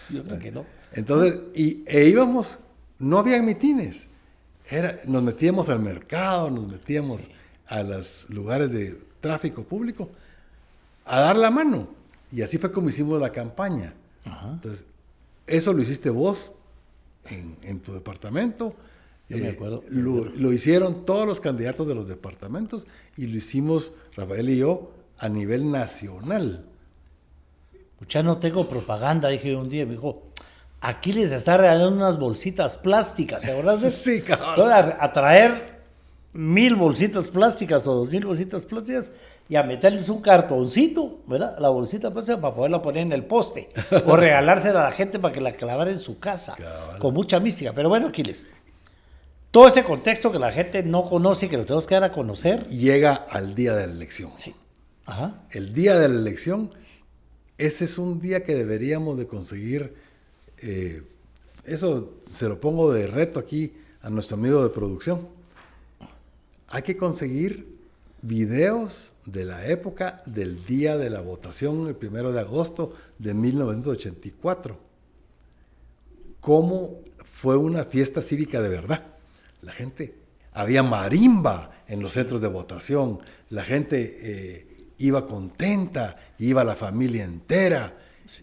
Yo creo que no. Entonces, íbamos, no había mitines. Nos metíamos al mercado, nos metíamos a los lugares de tráfico público a dar la mano. Y así fue como hicimos la campaña. Ajá. Entonces, eso lo hiciste vos en tu departamento. Yo me acuerdo. Lo hicieron todos los candidatos de los departamentos y lo hicimos Rafael y yo a nivel nacional. Ya no tengo propaganda, dije un día, me dijo, aquí les está regalando unas bolsitas plásticas, ¿se acuerdas de eso? Sí, cabrón. Entonces, a traer 1000 bolsitas plásticas o 2000 bolsitas plásticas y a meterles un cartoncito, ¿verdad? La bolsita plástica para poderla poner en el poste o regalársela a la gente para que la clavara en su casa, con mucha mística. Pero bueno, Aquiles, todo ese contexto que la gente no conoce y que lo tenemos que dar a conocer. Llega al día de la elección. Sí. Ajá. El día de la elección, ese es un día que deberíamos de conseguir, eso se lo pongo de reto aquí a nuestro amigo de producción. Hay que conseguir videos de la época del día de la votación, el 1 de agosto de 1984. Cómo fue una fiesta cívica de verdad. La gente, había marimba en los centros de votación, la gente iba contenta, iba la familia entera.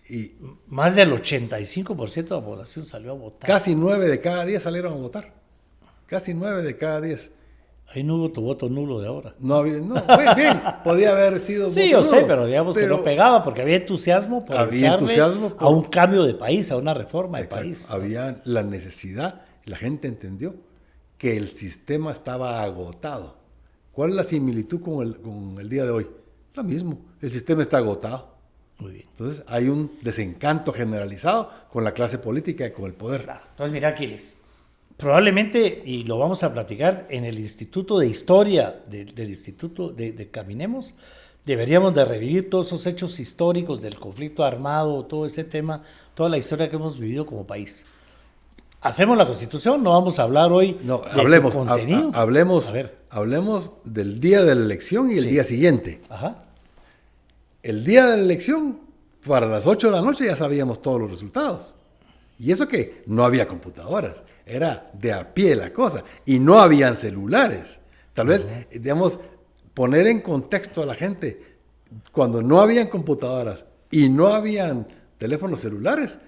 Y más del 85% de la población salió a votar. Casi 9 de cada 10 salieron a votar. Casi 9 de cada 10. Ahí no hubo tu voto nulo de ahora. No, bien, podía haber sido sí, yo sé, pero digamos que no pegaba porque había entusiasmo por a un cambio de país, a una reforma de país. Había la necesidad, la gente entendió que el sistema estaba agotado. ¿Cuál es la similitud con el día de hoy? Lo mismo, el sistema está agotado. Muy bien. Entonces hay un desencanto generalizado con la clase política y con el poder. Claro. Entonces, mira, Aquiles, probablemente, y lo vamos a platicar en el Instituto de Historia del Instituto de Caminemos, deberíamos de revivir todos esos hechos históricos del conflicto armado, todo ese tema, toda la historia que hemos vivido como país. Hacemos la Constitución, no vamos a hablar hoy No, de hablemos, su contenido. hablemos del día de la elección y el día siguiente. Ajá. El día de la elección, para las 8 de la noche ya sabíamos todos los resultados. Y eso que no había computadoras, era de a pie la cosa. Y no habían celulares. Tal vez, digamos, poner en contexto a la gente, cuando no habían computadoras y no habían teléfonos celulares,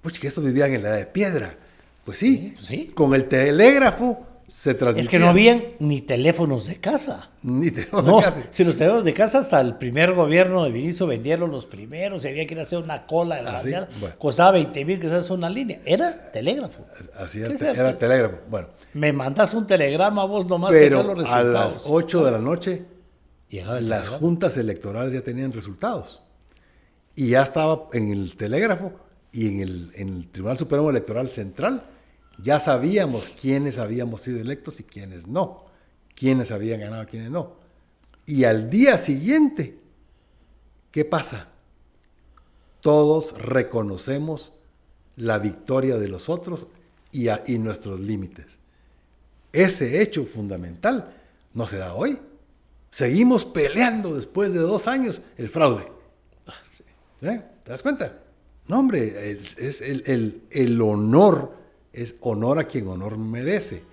pues que estos vivían en la edad de piedra. Pues sí, con el telégrafo se transmitía. Es que no habían ni teléfonos de casa. Ni teléfonos No, de casa. si los teléfonos de casa hasta el primer gobierno de Vinicio vendieron los primeros, y había que ir a hacer una cola de la mañana, bueno. Costaba 20,000 que se hace una línea. Era telégrafo. Así ¿Qué era telégrafo. Bueno, Me mandas un telegrama vos nomás pero te los a resultados. las 8 de la noche Llegaba el las telegrama. juntas electorales ya tenían resultados. Y ya estaba en el telégrafo y en el Tribunal Supremo Electoral Central, ya sabíamos quiénes habíamos sido electos y quiénes no, quiénes habían ganado y quiénes no. Y al día siguiente, ¿qué pasa? Todos reconocemos la victoria de los otros y nuestros límites. Ese hecho fundamental no se da hoy. Seguimos peleando después de 2 años el fraude. ¿Te das cuenta? No, hombre, el honor es honor a quien honor merece.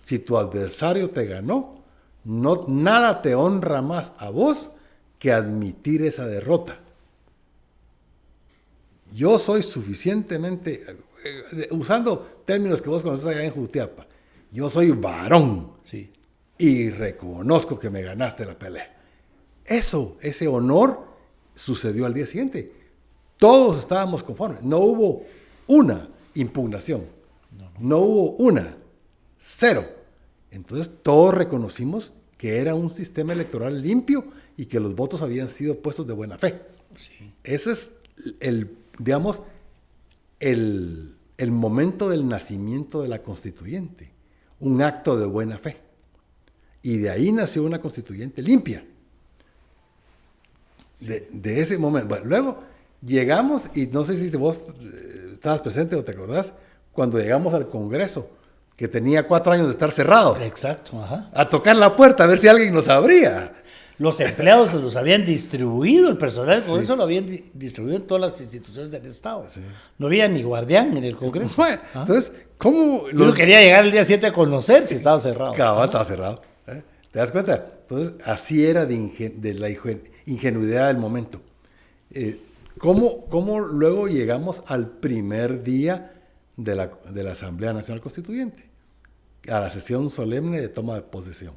Si tu adversario te ganó, nada te honra más a vos que admitir esa derrota. Yo soy suficientemente, usando términos que vos conoces allá en Jutiapa, yo soy varón Sí. y reconozco que me ganaste la pelea. Ese honor sucedió al día siguiente. Todos estábamos conformes. No hubo una impugnación. No hubo una. 0. Entonces todos reconocimos que era un sistema electoral limpio y que los votos habían sido puestos de buena fe. Sí. Ese es digamos, el momento del nacimiento de la constituyente. Un acto de buena fe. Y de ahí nació una constituyente limpia. De ese momento. Bueno, luego llegamos, y no sé si vos estabas presente o te acordás, cuando llegamos al Congreso, que tenía 4 años de estar cerrado, Exacto, ajá. a tocar la puerta a ver si alguien nos abría. Los empleados se los habían distribuido, el personal del Sí. Congreso lo habían distribuido en todas las instituciones del Estado. Sí. No había ni guardián en el Congreso. Bueno, entonces, ¿cómo Yo no quería llegar el día 7 a conocer si estaba cerrado. Cabal, estaba cerrado. ¿Te das cuenta? Entonces, así era de la ingenuidad del momento. ¿Cómo luego llegamos al primer día de la Asamblea Nacional Constituyente? A la sesión solemne de toma de posesión.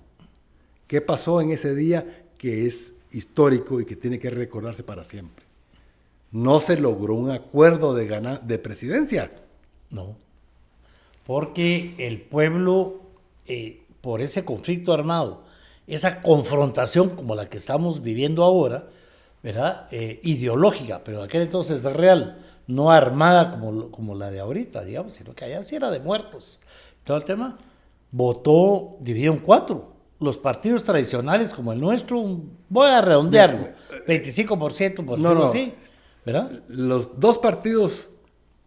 ¿Qué pasó en ese día que es histórico y que tiene que recordarse para siempre? No se logró un acuerdo de presidencia. No, porque el pueblo, por ese conflicto armado, esa confrontación como la que estamos viviendo ahora, ¿verdad? Ideológica, pero aquel entonces real, no armada como la de ahorita, digamos, sino que allá sí era de muertos. Todo el tema, votó dividido en 4. Los partidos tradicionales como el nuestro, voy a redondearlo, 25%, por decirlo así, ¿verdad? Los 2 partidos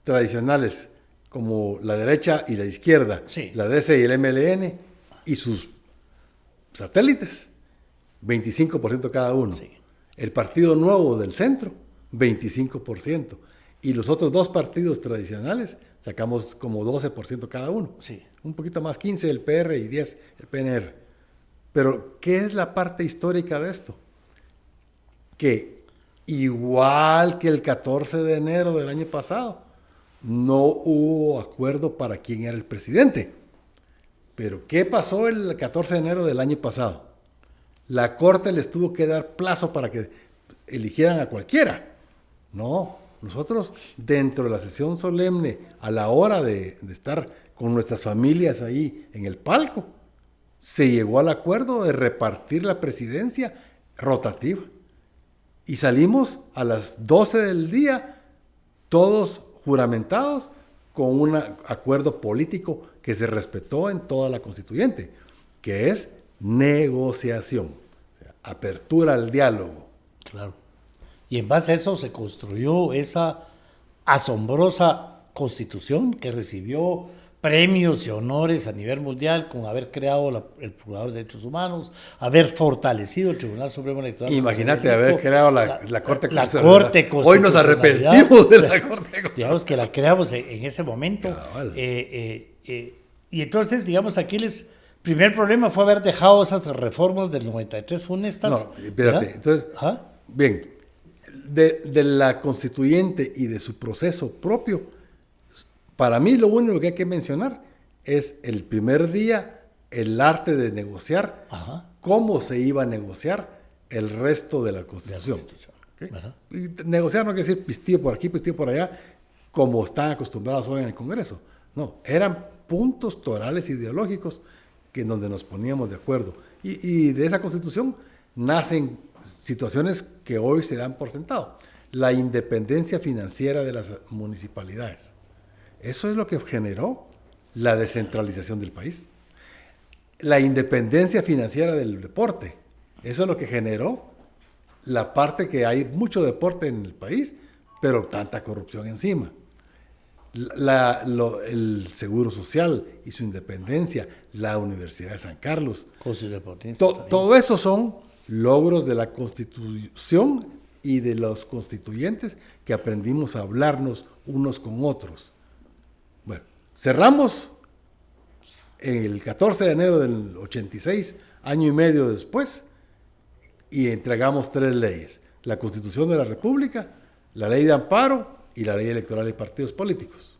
tradicionales, como la derecha y la izquierda, Sí. la DC y el MLN, y sus satélites, 25% cada uno. Sí. El Partido Nuevo del Centro, 25%. Y los otros 2 partidos tradicionales, sacamos como 12% cada uno. Sí. Un poquito más, 15 el PR y 10 el PNR. Pero, ¿qué es la parte histórica de esto? Que igual que el 14 de enero del año pasado, no hubo acuerdo para quién era el presidente. Pero, ¿qué pasó el 14 de enero del año pasado? La Corte les tuvo que dar plazo para que eligieran a cualquiera. No, nosotros dentro de la sesión solemne, a la hora de estar con nuestras familias ahí en el palco, se llegó al acuerdo de repartir la presidencia rotativa. Y salimos a las 12 del día, todos juramentados, con un acuerdo político que se respetó en toda la constituyente, que es negociación, o sea, apertura al diálogo. Claro. Y en base a eso se construyó esa asombrosa constitución que recibió premios y honores a nivel mundial con haber creado el Procurador de Derechos Humanos, haber fortalecido el Tribunal Supremo Electoral. Imagínate haber creado la Corte Constitucional. Hoy nos arrepentimos de la Corte Constitucional. Digamos que la creamos en ese momento. Y entonces, digamos, aquí primer problema fue haber dejado esas reformas del 93 funestas. No, espérate. ¿Verdad? Entonces, bien, de la constituyente y de su proceso propio, para mí lo único que hay que mencionar es el primer día, el arte de negociar, cómo se iba a negociar el resto de la Constitución. ¿Okay? Y negociar no quiere decir pistillo por aquí, pistillo por allá, como están acostumbrados hoy en el Congreso. No, eran puntos torales ideológicos en donde nos poníamos de acuerdo. Y de esa Constitución nacen situaciones que hoy se dan por sentado. La independencia financiera de las municipalidades. Eso es lo que generó la descentralización del país. La independencia financiera del deporte. Eso es lo que generó la parte que hay mucho deporte en el país, pero tanta corrupción encima. El Seguro Social y su independencia, la Universidad de San Carlos. Todo eso son logros de la Constitución y de los constituyentes que aprendimos a hablarnos unos con otros. Bueno, cerramos el 14 de enero del 86, año y medio después, y entregamos 3 leyes. La Constitución de la República, la Ley de Amparo y la Ley Electoral de Partidos Políticos.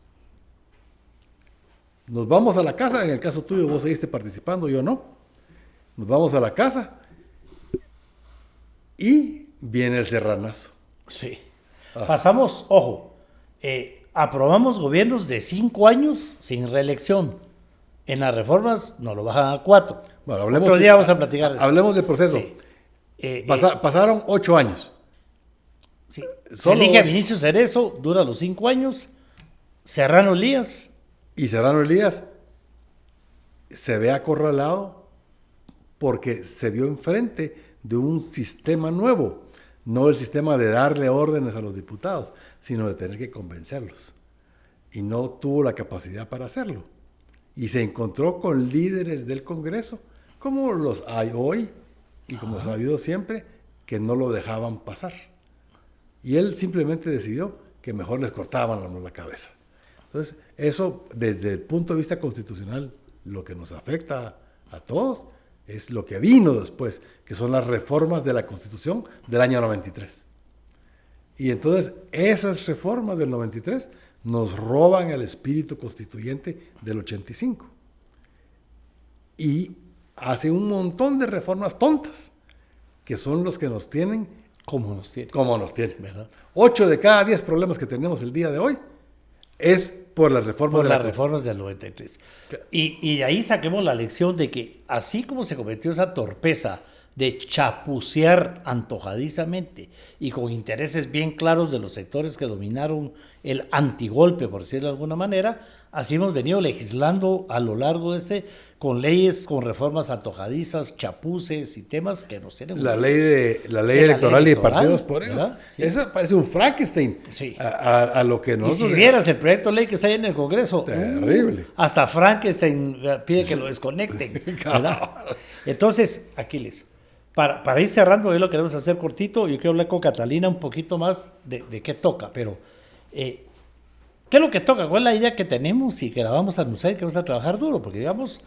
Nos vamos a la casa, en el caso tuyo vos seguiste participando, yo no. Nos vamos a la casa y viene el serranazo. Sí. Pasamos, ojo, aprobamos gobiernos de 5 años sin reelección. En las reformas nos lo bajan a 4. Bueno, hablemos otro día vamos a platicar de eso. Hablemos del proceso. Sí. Pasaron 8 años. Sí. Se elige a Vinicio Cerezo, dura los 5 años. Serrano Elías. Y Serrano Elías se ve acorralado porque se vio enfrente de un sistema nuevo. No el sistema de darle órdenes a los diputados, sino de tener que convencerlos. Y no tuvo la capacidad para hacerlo. Y se encontró con líderes del Congreso, como los hay hoy y como se ha habido siempre, que no lo dejaban pasar. Y él simplemente decidió que mejor les cortaban la cabeza. Entonces, eso desde el punto de vista constitucional, lo que nos afecta a todos es lo que vino después, que son las reformas de la Constitución del año 93. Y entonces, esas reformas del 93 nos roban el espíritu constituyente del 85. Y hacen un montón de reformas tontas, que son los que nos tienen como nos tienen. Como nos tienen, ¿verdad? 8 de cada 10 problemas que tenemos el día de hoy es por las reformas, reformas del 93. Y de ahí saquemos la lección de que así como se cometió esa torpeza de chapucear antojadizamente y con intereses bien claros de los sectores que dominaron el antigolpe, por decirlo de alguna manera, así hemos venido legislando a lo largo de con leyes, con reformas antojadizas, chapuces y temas que nos tienen... La ley electoral y de partidos políticos. Sí. Eso parece un Frankenstein. Sí. A lo que nosotros... Y si vieras el proyecto de ley que está ahí en el Congreso... Terrible. Hasta Frankenstein pide que lo desconecten. Entonces, Aquiles, para ir cerrando, hoy lo queremos hacer cortito. Yo quiero hablar con Catalina un poquito más de qué toca, pero... ¿qué es lo que toca? ¿Cuál es la idea que tenemos y que la vamos a anunciar y que vamos a trabajar duro? Porque, digamos,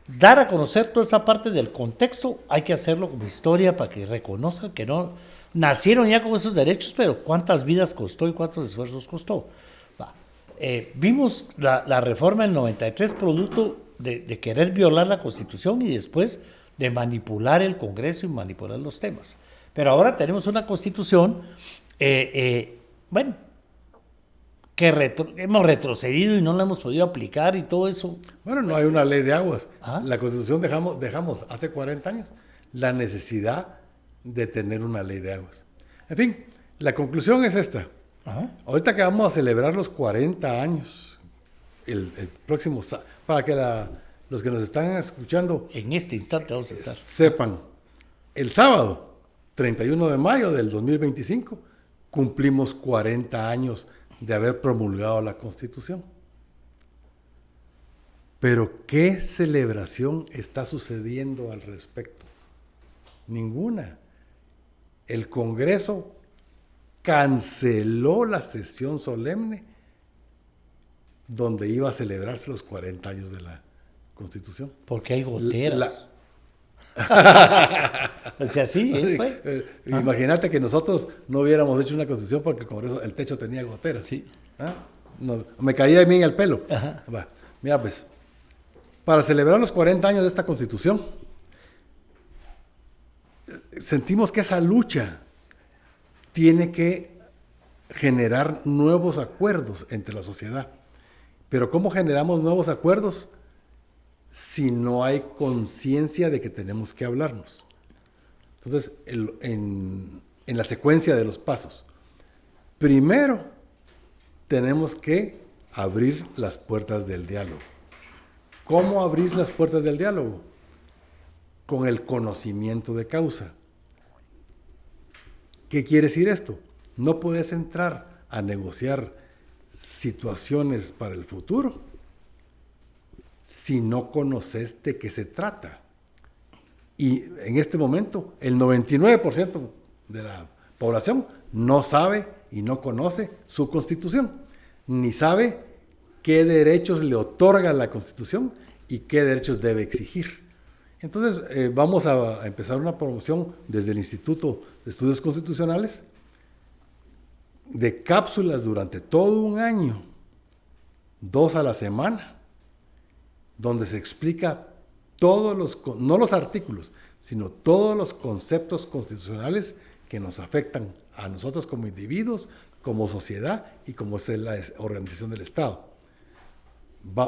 dar a conocer toda esta parte del contexto, hay que hacerlo como historia para que reconozcan que no nacieron ya con esos derechos, pero cuántas vidas costó y cuántos esfuerzos costó. Vimos la reforma del 93 producto de querer violar la Constitución y después de manipular el Congreso y manipular los temas. Pero ahora tenemos una Constitución, hemos retrocedido y no la hemos podido aplicar y todo eso. Bueno, no hay una ley de aguas. Ajá. La Constitución dejamos hace 40 años la necesidad de tener una ley de aguas. En fin, la conclusión es esta. Ajá. Ahorita que vamos a celebrar los 40 años, el próximo, para que los que nos están escuchando En este instante vamos a estar. sepan, el sábado, 31 de mayo del 2025, cumplimos 40 años de haber promulgado la Constitución. Pero ¿qué celebración está sucediendo al respecto? Ninguna. El Congreso canceló la sesión solemne donde iba a celebrarse los 40 años de la Constitución. Porque hay goteras. O sea, sí, fue. Imagínate que nosotros no hubiéramos hecho una Constitución porque el Congreso, el techo tenía goteras. Sí. ¿Ah? Me caía a mí en el pelo. Ajá. Va, mira pues, para celebrar los 40 años de esta Constitución, sentimos que esa lucha tiene que generar nuevos acuerdos entre la sociedad. Pero ¿cómo generamos nuevos acuerdos si no hay conciencia de que tenemos que hablarnos? Entonces, en la secuencia de los pasos, primero tenemos que abrir las puertas del diálogo. ¿Cómo abrís las puertas del diálogo? Con el conocimiento de causa. ¿Qué quiere decir esto? No puedes entrar a negociar situaciones para el futuro si no conoces de qué se trata. Y en este momento, el 99% de la población no sabe y no conoce su Constitución, ni sabe qué derechos le otorga la Constitución y qué derechos debe exigir. Entonces, vamos a empezar una promoción desde el Instituto de Estudios Constitucionales de cápsulas durante todo un año, 2 a la semana, donde se explica todos no los artículos, sino todos los conceptos constitucionales que nos afectan a nosotros como individuos, como sociedad y como es la organización del Estado.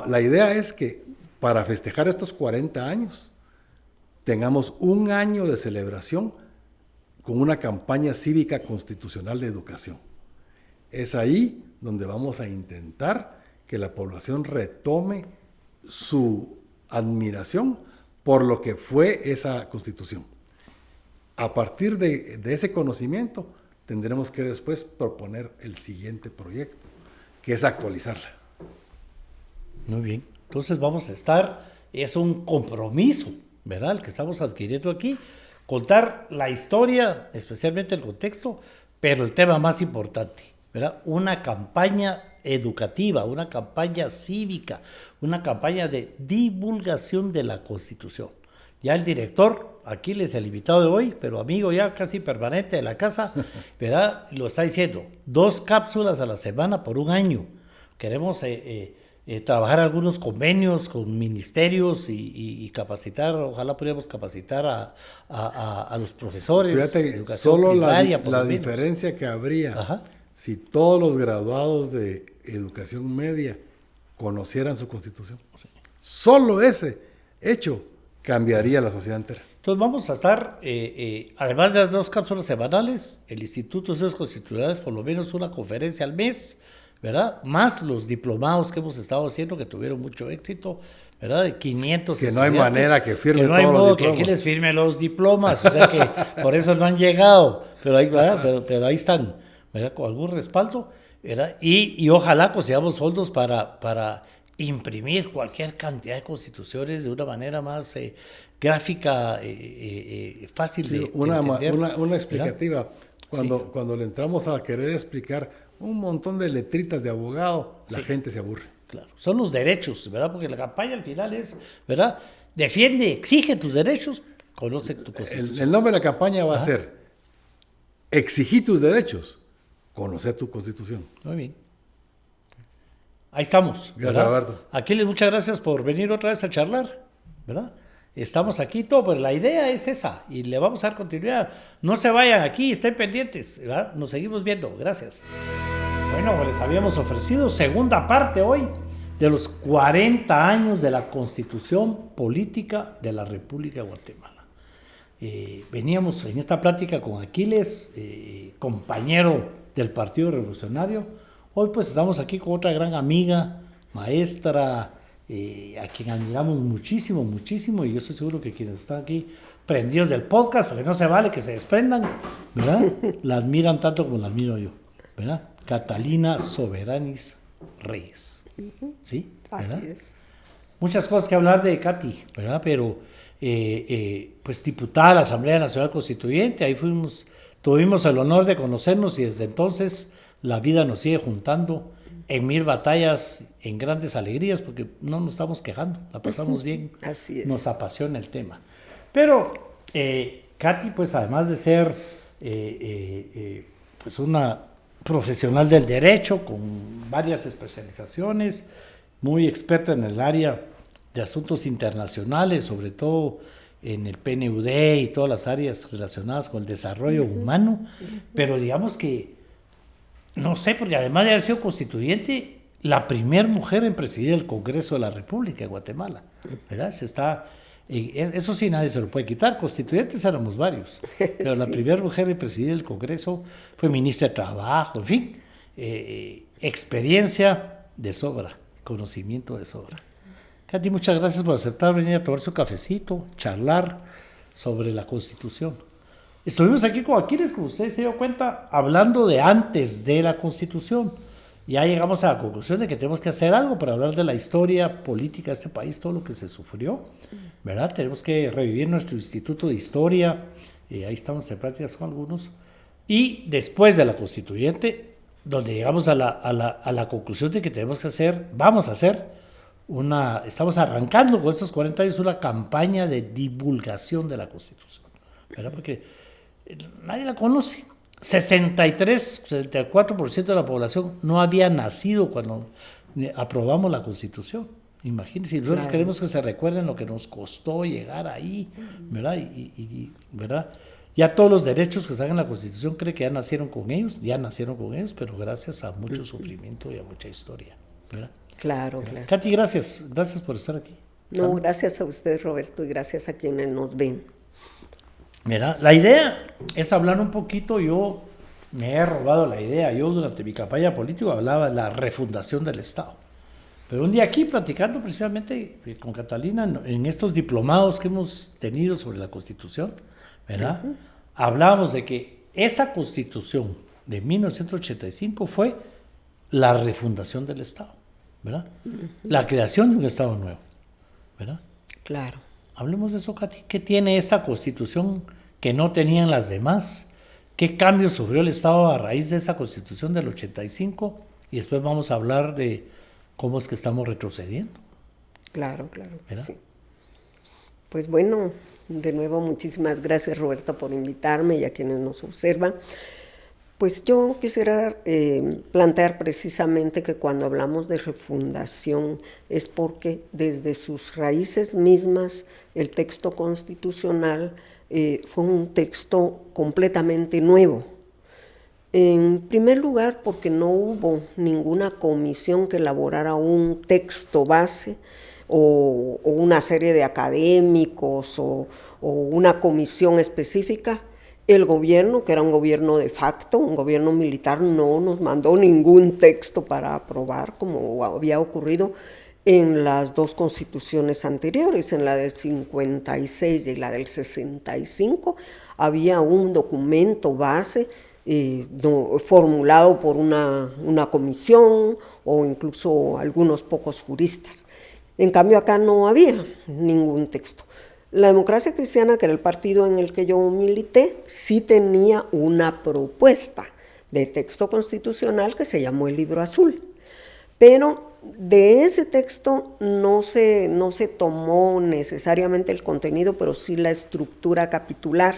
La idea es que para festejar estos 40 años, tengamos un año de celebración con una campaña cívica constitucional de educación. Es ahí donde vamos a intentar que la población retome su admiración por lo que fue esa Constitución. A partir de ese conocimiento, tendremos que después proponer el siguiente proyecto, que es actualizarla. Muy bien. Entonces vamos a estar, es un compromiso, ¿verdad? El que estamos adquiriendo aquí, contar la historia, especialmente el contexto, pero el tema más importante, ¿verdad? Una campaña educativa, una campaña cívica, una campaña de divulgación de la Constitución. Ya el director, aquí les el invitado de hoy, pero amigo ya casi permanente de la casa, ¿verdad? Lo está diciendo, 2 cápsulas a la semana por un año. Queremos trabajar algunos convenios con ministerios y capacitar, ojalá pudiéramos capacitar a los profesores. Fíjate, de educación solo primaria, la diferencia que habría, ajá, si todos los graduados de educación media conocieran su Constitución. Sí. Solo ese hecho cambiaría la sociedad entera. Entonces vamos a estar, además de las 2 cápsulas semanales, el Instituto de Estudios Constitucionales por lo menos una conferencia al mes, ¿verdad? Más los diplomados que hemos estado haciendo que tuvieron mucho éxito, ¿verdad? De 500 que no hay manera que firme no hay todos modo los diplomas. que aquí les firme los diplomas, o sea que por eso no han llegado, pero ahí, ¿verdad? Pero ahí están, ¿verdad? Con algún respaldo, ¿verdad? Y ojalá consigamos fondos para imprimir cualquier cantidad de constituciones de una manera más gráfica, fácil sí, de entender. Una explicativa. ¿Verdad? Cuando le entramos a querer explicar un montón de letritas de abogado, la sí, gente se aburre. Claro, son los derechos, ¿verdad? Porque la campaña al final es, ¿verdad? Defiende, exige tus derechos, conoce tu Constitución. El nombre de la campaña va a ser Exigí tus derechos, conocer tu Constitución. Muy bien. Ahí estamos. Gracias, ¿verdad? Roberto. Aquiles, muchas gracias por venir otra vez a charlar, ¿verdad? Estamos aquí todo, pero la idea es esa y le vamos a dar continuidad. No se vayan aquí, estén pendientes, ¿verdad? Nos seguimos viendo. Gracias. Bueno. Bueno, les habíamos ofrecido segunda parte hoy de los 40 años de la Constitución Política de la República de Guatemala. Veníamos en esta plática con Aquiles, compañero del Partido Revolucionario. Hoy pues estamos aquí con otra gran amiga, maestra, a quien admiramos muchísimo, muchísimo, y yo estoy seguro que quienes están aquí prendidos del podcast, porque no se vale que se desprendan, ¿verdad? La admiran tanto como la admiro yo, ¿verdad? Catalina Soberanis Reyes, ¿sí? ¿Verdad? Así es. Muchas cosas que hablar de Katy, ¿verdad? Pero, pues diputada de la Asamblea Nacional Constituyente, ahí tuvimos el honor de conocernos y desde entonces la vida nos sigue juntando en mil batallas, en grandes alegrías, porque no nos estamos quejando, la pasamos bien, Así es. nos apasiona el tema. Pero Katy, pues además de ser pues una profesional del derecho con varias especializaciones, muy experta en el área de asuntos internacionales, sobre todo en el PNUD y todas las áreas relacionadas con el desarrollo humano, pero digamos que, no sé, porque además de haber sido constituyente, la primer mujer en presidir el Congreso de la República de Guatemala, ¿verdad? Eso sí nadie se lo puede quitar, constituyentes éramos varios, pero la primera mujer en presidir el Congreso fue ministra de Trabajo, en fin, experiencia de sobra, conocimiento de sobra. Katy, muchas gracias por aceptar venir a tomarse un cafecito, charlar sobre la Constitución. Estuvimos aquí con Aquiles, como ustedes se dio cuenta, hablando de antes de la Constitución. Ya llegamos a la conclusión de que tenemos que hacer algo para hablar de la historia política de este país, todo lo que se sufrió, ¿verdad? Tenemos que revivir nuestro Instituto de Historia, ahí estamos en prácticas con algunos, y después de la Constituyente, donde llegamos a la conclusión de que tenemos que estamos arrancando con estos 40 años una campaña de divulgación de la Constitución, ¿verdad? Porque nadie la conoce. 64% de la población no había nacido cuando aprobamos la Constitución. Imagínense, nosotros queremos que se recuerden lo que nos costó llegar ahí, ¿verdad? ¿Verdad? Ya todos los derechos que están en la Constitución creen que ya nacieron con ellos, pero gracias a mucho sufrimiento y a mucha historia, ¿verdad? Claro. Katy, gracias por estar aquí. No, gracias a usted, Roberto, y gracias a quienes nos ven. Mira, la idea es hablar un poquito, yo me he robado la idea, yo durante mi campaña política hablaba de la refundación del Estado. Pero un día aquí, platicando precisamente con Catalina, en estos diplomados que hemos tenido sobre la Constitución, ¿verdad? Hablábamos de que esa Constitución de 1985 fue la refundación del Estado, ¿verdad? La creación de un Estado nuevo, ¿verdad? Claro. Hablemos de eso, Katy. ¿Qué tiene esta Constitución que no tenían las demás? ¿Qué cambios sufrió el Estado a raíz de esa Constitución del 85? Y después vamos a hablar de cómo es que estamos retrocediendo. Claro, ¿verdad? sí. Pues bueno, de nuevo muchísimas gracias, Roberto, por invitarme y a quienes nos observan. Pues yo quisiera plantear precisamente que cuando hablamos de refundación es porque desde sus raíces mismas el texto constitucional fue un texto completamente nuevo. En primer lugar, porque no hubo ninguna comisión que elaborara un texto base o una serie de académicos o una comisión específica. El gobierno, que era un gobierno de facto, un gobierno militar, no nos mandó ningún texto para aprobar, como había ocurrido en las dos constituciones anteriores, en la del 56 y la del 65, había un documento base formulado por una comisión o incluso algunos pocos juristas. En cambio acá no había ningún texto. La Democracia Cristiana, que era el partido en el que yo milité, sí tenía una propuesta de texto constitucional que se llamó el Libro Azul. Pero de ese texto no se tomó necesariamente el contenido, pero sí la estructura capitular,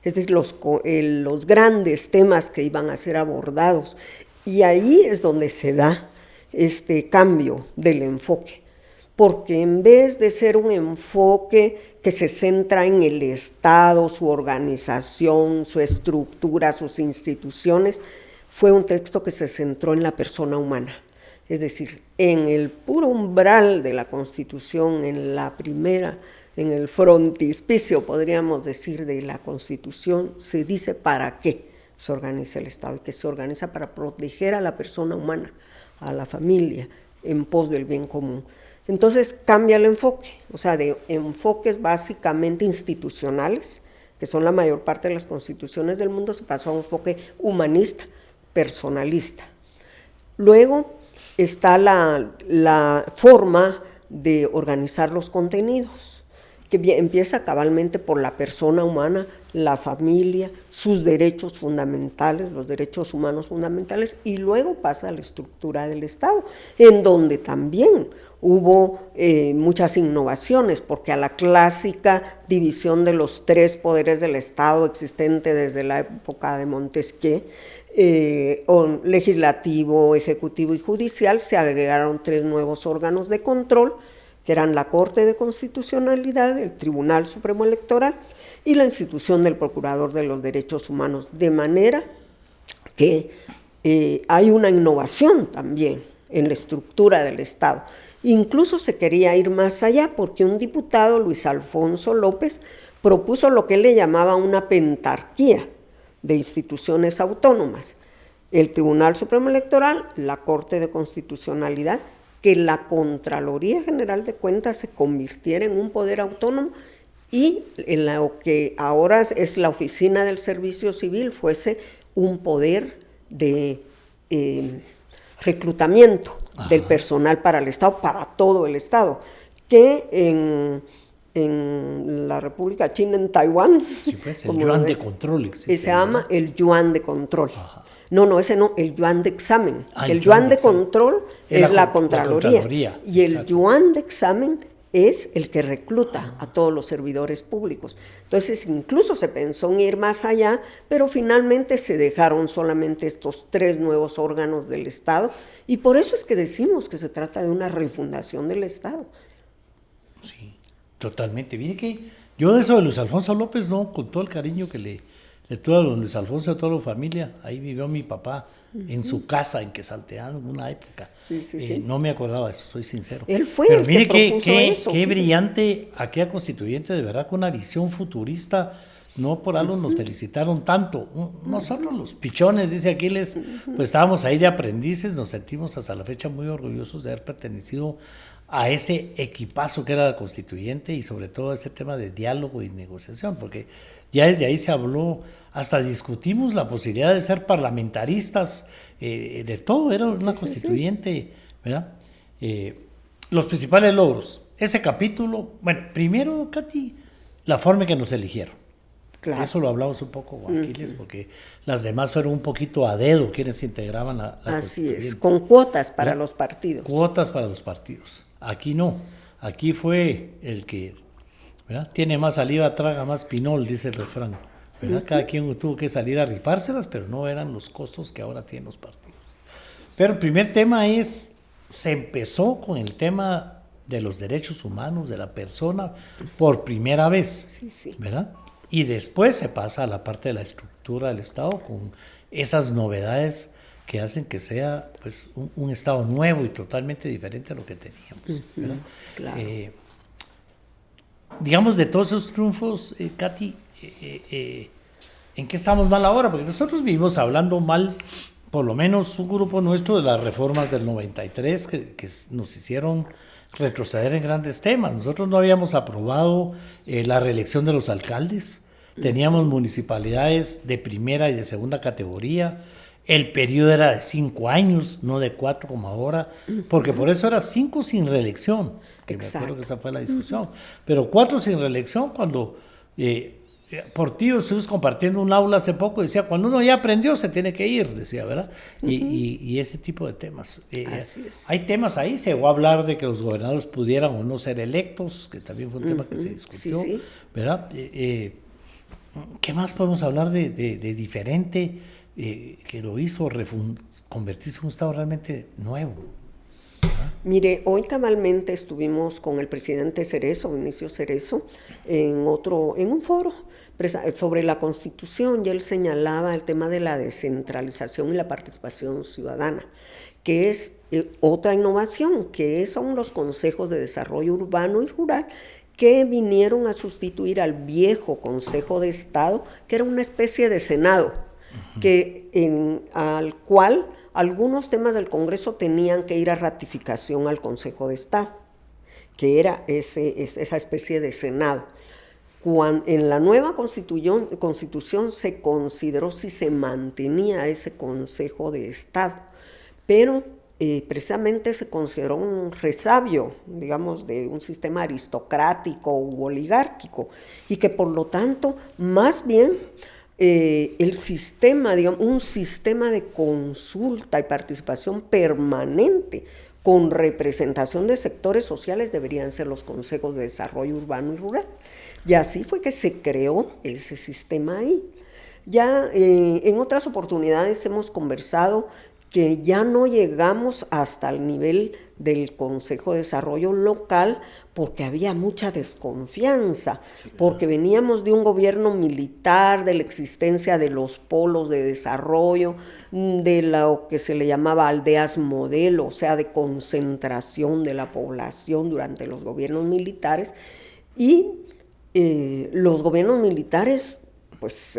es decir, los grandes temas que iban a ser abordados. Y ahí es donde se da este cambio del enfoque. Porque en vez de ser un enfoque que se centra en el Estado, su organización, su estructura, sus instituciones, fue un texto que se centró en la persona humana. Es decir, en el puro umbral de la Constitución, en la primera, en el frontispicio, podríamos decir, de la Constitución, se dice para qué se organiza el Estado, y que se organiza para proteger a la persona humana, a la familia, en pos del bien común. Entonces cambia el enfoque, o sea, de enfoques básicamente institucionales, que son la mayor parte de las constituciones del mundo, se pasó a un enfoque humanista, personalista. Luego está la forma de organizar los contenidos, que empieza cabalmente por la persona humana, la familia, sus derechos fundamentales, los derechos humanos fundamentales, y luego pasa a la estructura del Estado, en donde también hubo muchas innovaciones, porque a la clásica división de los 3 poderes del Estado existente desde la época de Montesquieu, legislativo, ejecutivo y judicial, se agregaron 3 nuevos órganos de control, que eran la Corte de Constitucionalidad, el Tribunal Supremo Electoral y la institución del Procurador de los Derechos Humanos, de manera que hay una innovación también en la estructura del Estado. Incluso se quería ir más allá, porque un diputado, Luis Alfonso López, propuso lo que él le llamaba una pentarquía de instituciones autónomas: el Tribunal Supremo Electoral, la Corte de Constitucionalidad, que la Contraloría General de Cuentas se convirtiera en un poder autónomo, y en lo que ahora es la Oficina del Servicio Civil fuese un poder de reclutamiento del personal para el Estado, para todo el Estado, que en la República China, en Taiwán, sí, pues, el yuan de control existe, se llama el yuan de control. Ajá. No, ese no, el yuan de examen. Ah, el yuan de control es la Contraloría, y el exacto. yuan de examen es el que recluta a todos los servidores públicos. Entonces, incluso se pensó en ir más allá, pero finalmente se dejaron solamente estos 3 nuevos órganos del Estado, y por eso es que decimos que se trata de una refundación del Estado. Sí, totalmente. Mire que yo de eso de Luis Alfonso López, no, con todo el cariño que le tuve a don Luis Alfonso y a toda la familia, ahí vivió mi papá en su casa en Quesalteán en una época. Sí. No me acordaba de eso, soy sincero. Él fue Pero el mire que propuso eso. Qué brillante aquella constituyente, de verdad, con una visión futurista. No por algo nos felicitaron tanto. Nosotros los pichones, dice Aquiles, pues estábamos ahí de aprendices, nos sentimos hasta la fecha muy orgullosos de haber pertenecido a ese equipazo que era la constituyente, y sobre todo ese tema de diálogo y negociación, porque ya desde ahí se habló, hasta discutimos la posibilidad de ser parlamentaristas, de todo, era una constituyente, ¿verdad? Los principales logros, ese capítulo, bueno, primero, Katy, la forma en que nos eligieron. Claro. Eso lo hablamos un poco con Aquiles, porque las demás fueron un poquito a dedo quienes integraban la Así es, con cuotas para los partidos. Cuotas para los partidos. Aquí no, aquí fue el que, ¿verdad? Tiene más saliva, traga más pinol, dice el refrán, ¿verdad? Cada quien tuvo que salir a rifárselas, pero no eran los costos que ahora tienen los partidos. Pero el primer tema se empezó con el tema de los derechos humanos de la persona por primera vez, ¿verdad? Y después se pasa a la parte de la estructura del Estado con esas novedades que hacen que sea, pues, un Estado nuevo y totalmente diferente a lo que teníamos, ¿verdad? Claro. Digamos, de todos esos triunfos, Katy, ¿en qué estamos mal ahora? Porque nosotros vivimos hablando mal, por lo menos un grupo nuestro, de las reformas del 93 que nos hicieron retroceder en grandes temas. Nosotros no habíamos aprobado la reelección de los alcaldes, teníamos municipalidades de primera y de segunda categoría, el periodo era de 5 años, no de 4 como ahora, porque por eso era 5 sin reelección, que me acuerdo que esa fue la discusión, pero 4 sin reelección cuando... por ti estuvimos compartiendo un aula hace poco, decía, cuando uno ya aprendió se tiene que ir, decía, ¿verdad? Y ese tipo de temas. Hay temas ahí, se llegó a hablar de que los gobernadores pudieran o no ser electos, que también fue un tema que se discutió, ¿verdad? ¿Qué más podemos hablar de diferente que lo hizo convertirse en un Estado realmente nuevo? Mire, hoy cabalmente estuvimos con el presidente Cerezo, Vinicio Cerezo, en un foro sobre la Constitución, y él señalaba el tema de la descentralización y la participación ciudadana, que es otra innovación, que son los consejos de desarrollo urbano y rural, que vinieron a sustituir al viejo Consejo de Estado, que era una especie de Senado, al cual algunos temas del Congreso tenían que ir a ratificación al Consejo de Estado, que era esa especie de Senado. En la nueva Constitución se consideró si se mantenía ese Consejo de Estado, pero precisamente se consideró un resabio, digamos, de un sistema aristocrático u oligárquico, y que por lo tanto, más bien, el sistema, digamos, un sistema de consulta y participación permanente con representación de sectores sociales deberían ser los consejos de desarrollo urbano y rural. Y así fue que se creó ese sistema ahí. Ya en otras oportunidades hemos conversado que ya no llegamos hasta el nivel del Consejo de Desarrollo Local porque había mucha desconfianza, porque veníamos de un gobierno militar, de la existencia de los polos de desarrollo, de lo que se le llamaba aldeas modelo, o sea, de concentración de la población durante los gobiernos militares, y los gobiernos militares, pues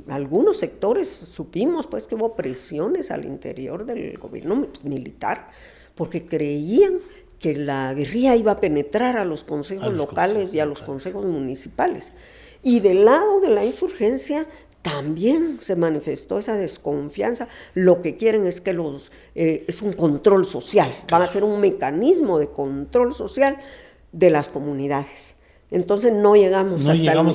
algunos sectores supimos pues que hubo presiones al interior del gobierno militar porque creían que la guerrilla iba a penetrar a los consejos locales y a los consejos municipales. Y del lado de la insurgencia también se manifestó esa desconfianza. Lo que quieren es que es un control social, van a ser un mecanismo de control social de las comunidades. Entonces no llegamos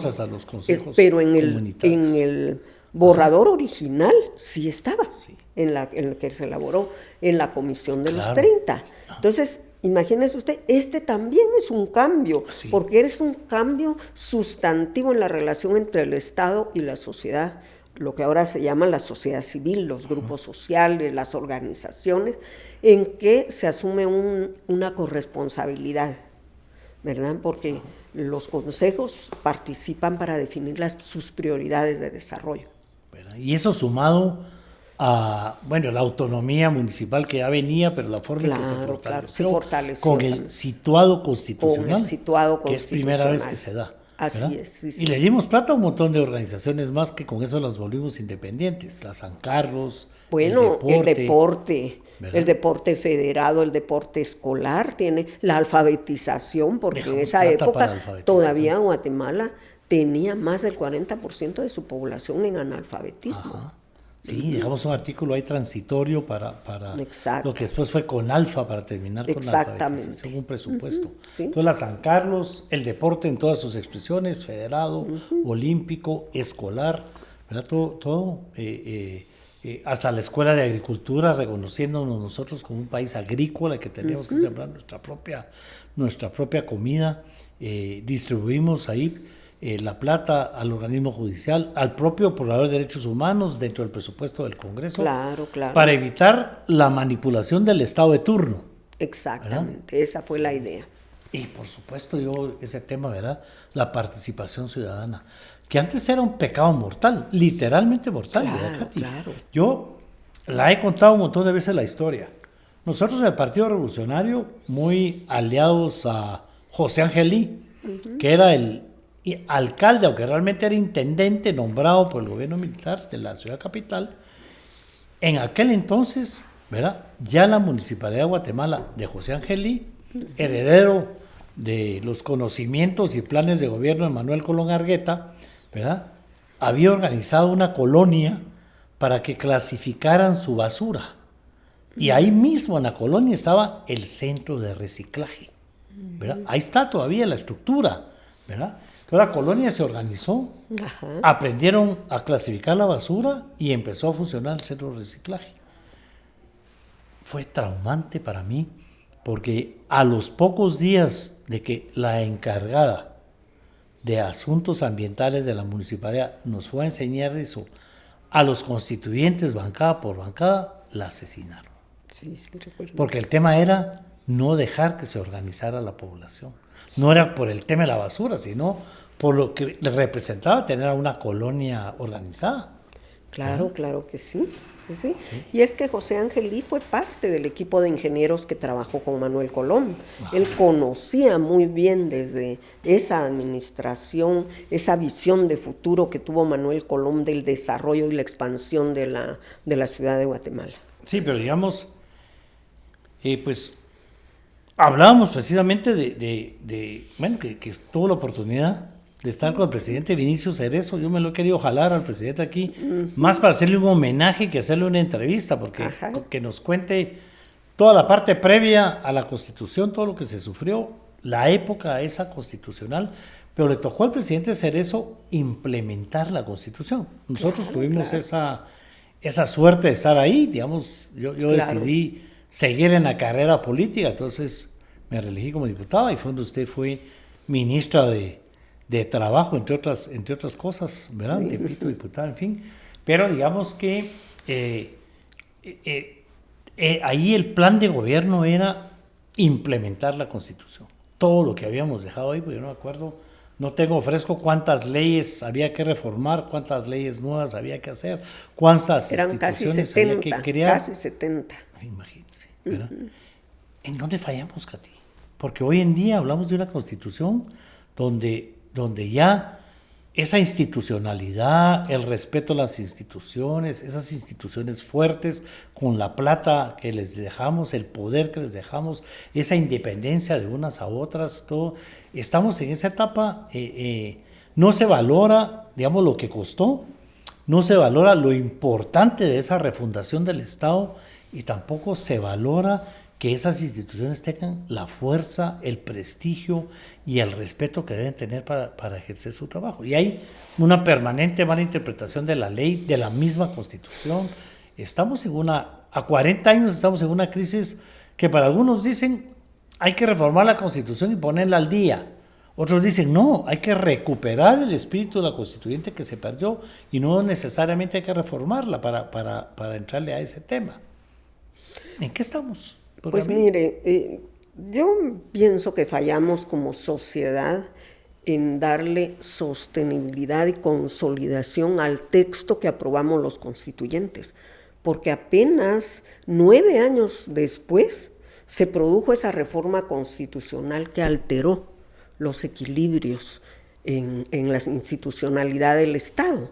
hasta los consejos pero en el borrador original sí estaba, en el que se elaboró en la Comisión de los 30. Entonces, imagínese usted, también es un cambio, porque es un cambio sustantivo en la relación entre el Estado y la sociedad, lo que ahora se llama la sociedad civil, los grupos sociales, las organizaciones, en que se asume una corresponsabilidad, ¿verdad? Porque los consejos participan para definir sus prioridades de desarrollo. Y eso sumado a, la autonomía municipal que ya venía, pero la forma en que se fortaleció con el situado constitucional, que es primera vez que se da. Así es. Sí. Y le dimos plata a un montón de organizaciones más que con eso las volvimos independientes. A San Carlos, el deporte. ¿verdad? El deporte federado, el deporte escolar, tiene la alfabetización, porque en esa época todavía Guatemala tenía más del 40% de su población en analfabetismo. Ajá. Sí, dejamos un artículo ahí transitorio para lo que después fue CONALFA, para terminar con la alfabetización, un presupuesto. Sí. Entonces la San Carlos, el deporte en todas sus expresiones, federado, olímpico, escolar, ¿verdad? Todo hasta la Escuela de Agricultura, reconociéndonos nosotros como un país agrícola que tenemos que sembrar nuestra propia comida. Distribuimos ahí la plata al organismo judicial, al propio Procurador de Derechos Humanos dentro del presupuesto del Congreso, claro. para evitar la manipulación del Estado de turno. Exactamente, ¿verdad? Esa fue la idea. Y por supuesto ese tema, ¿verdad? La participación ciudadana, que antes era un pecado mortal, literalmente mortal, ¿verdad, Katy? Claro. Yo la he contado un montón de veces la historia. Nosotros en el Partido Revolucionario, muy aliados a José Angelí, que era el alcalde, aunque realmente era intendente nombrado por el gobierno militar de la ciudad capital, en aquel entonces, ¿verdad? Ya la Municipalidad de Guatemala de José Angelí, heredero de los conocimientos y planes de gobierno de Manuel Colón Argueta, ¿verdad? Había organizado una colonia para que clasificaran su basura. Y ahí mismo en la colonia estaba el centro de reciclaje, ¿verdad? Ahí está todavía la estructura, ¿verdad? Entonces la colonia se organizó, aprendieron a clasificar la basura y empezó a funcionar el centro de reciclaje. Fue traumante para mí, porque a los pocos días de que la encargada de asuntos ambientales de la municipalidad nos fue a enseñar eso, a los constituyentes bancada por bancada, la asesinaron. Sí, recuerdo. Porque el tema era no dejar que se organizara la población. No era por el tema de la basura, sino por lo que representaba tener a una colonia organizada. Claro, claro que sí. Sí. Y es que José Ángel Lee fue parte del equipo de ingenieros que trabajó con Manuel Colom. Él conocía muy bien desde esa administración, esa visión de futuro que tuvo Manuel Colom del desarrollo y la expansión de la ciudad de Guatemala. Sí, pero digamos, pues hablábamos precisamente bueno, que tuvo la oportunidad de estar con el presidente Vinicio Cerezo. Yo me lo he querido jalar al presidente aquí, más para hacerle un homenaje que hacerle una entrevista, porque que nos cuente toda la parte previa a la Constitución, todo lo que se sufrió, la época esa constitucional, pero le tocó al presidente Cerezo implementar la Constitución. Nosotros tuvimos esa suerte de estar ahí, digamos, yo decidí seguir en la carrera política, entonces me reelegí como diputada y fue donde usted fue ministra de Trabajo, entre otras cosas, ¿verdad? Sí. Tepito, diputada, en fin. Pero digamos que ahí el plan de gobierno era implementar la Constitución. Todo lo que habíamos dejado ahí, pues yo no me acuerdo, no tengo fresco cuántas leyes había que reformar, cuántas leyes nuevas había que hacer, cuántas instituciones había que crear. Casi 70. Imagínense, ¿verdad? ¿En dónde fallamos, Katy? Porque hoy en día hablamos de una Constitución donde ya esa institucionalidad, el respeto a las instituciones, esas instituciones fuertes, con la plata que les dejamos, el poder que les dejamos, esa independencia de unas a otras, todo, estamos en esa etapa, no se valora, digamos, lo que costó, no se valora lo importante de esa refundación del Estado y tampoco se valora que esas instituciones tengan la fuerza, el prestigio y el respeto que deben tener para ejercer su trabajo. Y hay una permanente mala interpretación de la ley, de la misma Constitución. A 40 años estamos en una crisis que para algunos dicen hay que reformar la Constitución y ponerla al día. Otros dicen no, hay que recuperar el espíritu de la Constituyente que se perdió y no necesariamente hay que reformarla para entrarle a ese tema. ¿En qué estamos? Pues mire, yo pienso que fallamos como sociedad en darle sostenibilidad y consolidación al texto que aprobamos los constituyentes, porque apenas 9 años después se produjo esa reforma constitucional que alteró los equilibrios en la institucionalidad del Estado.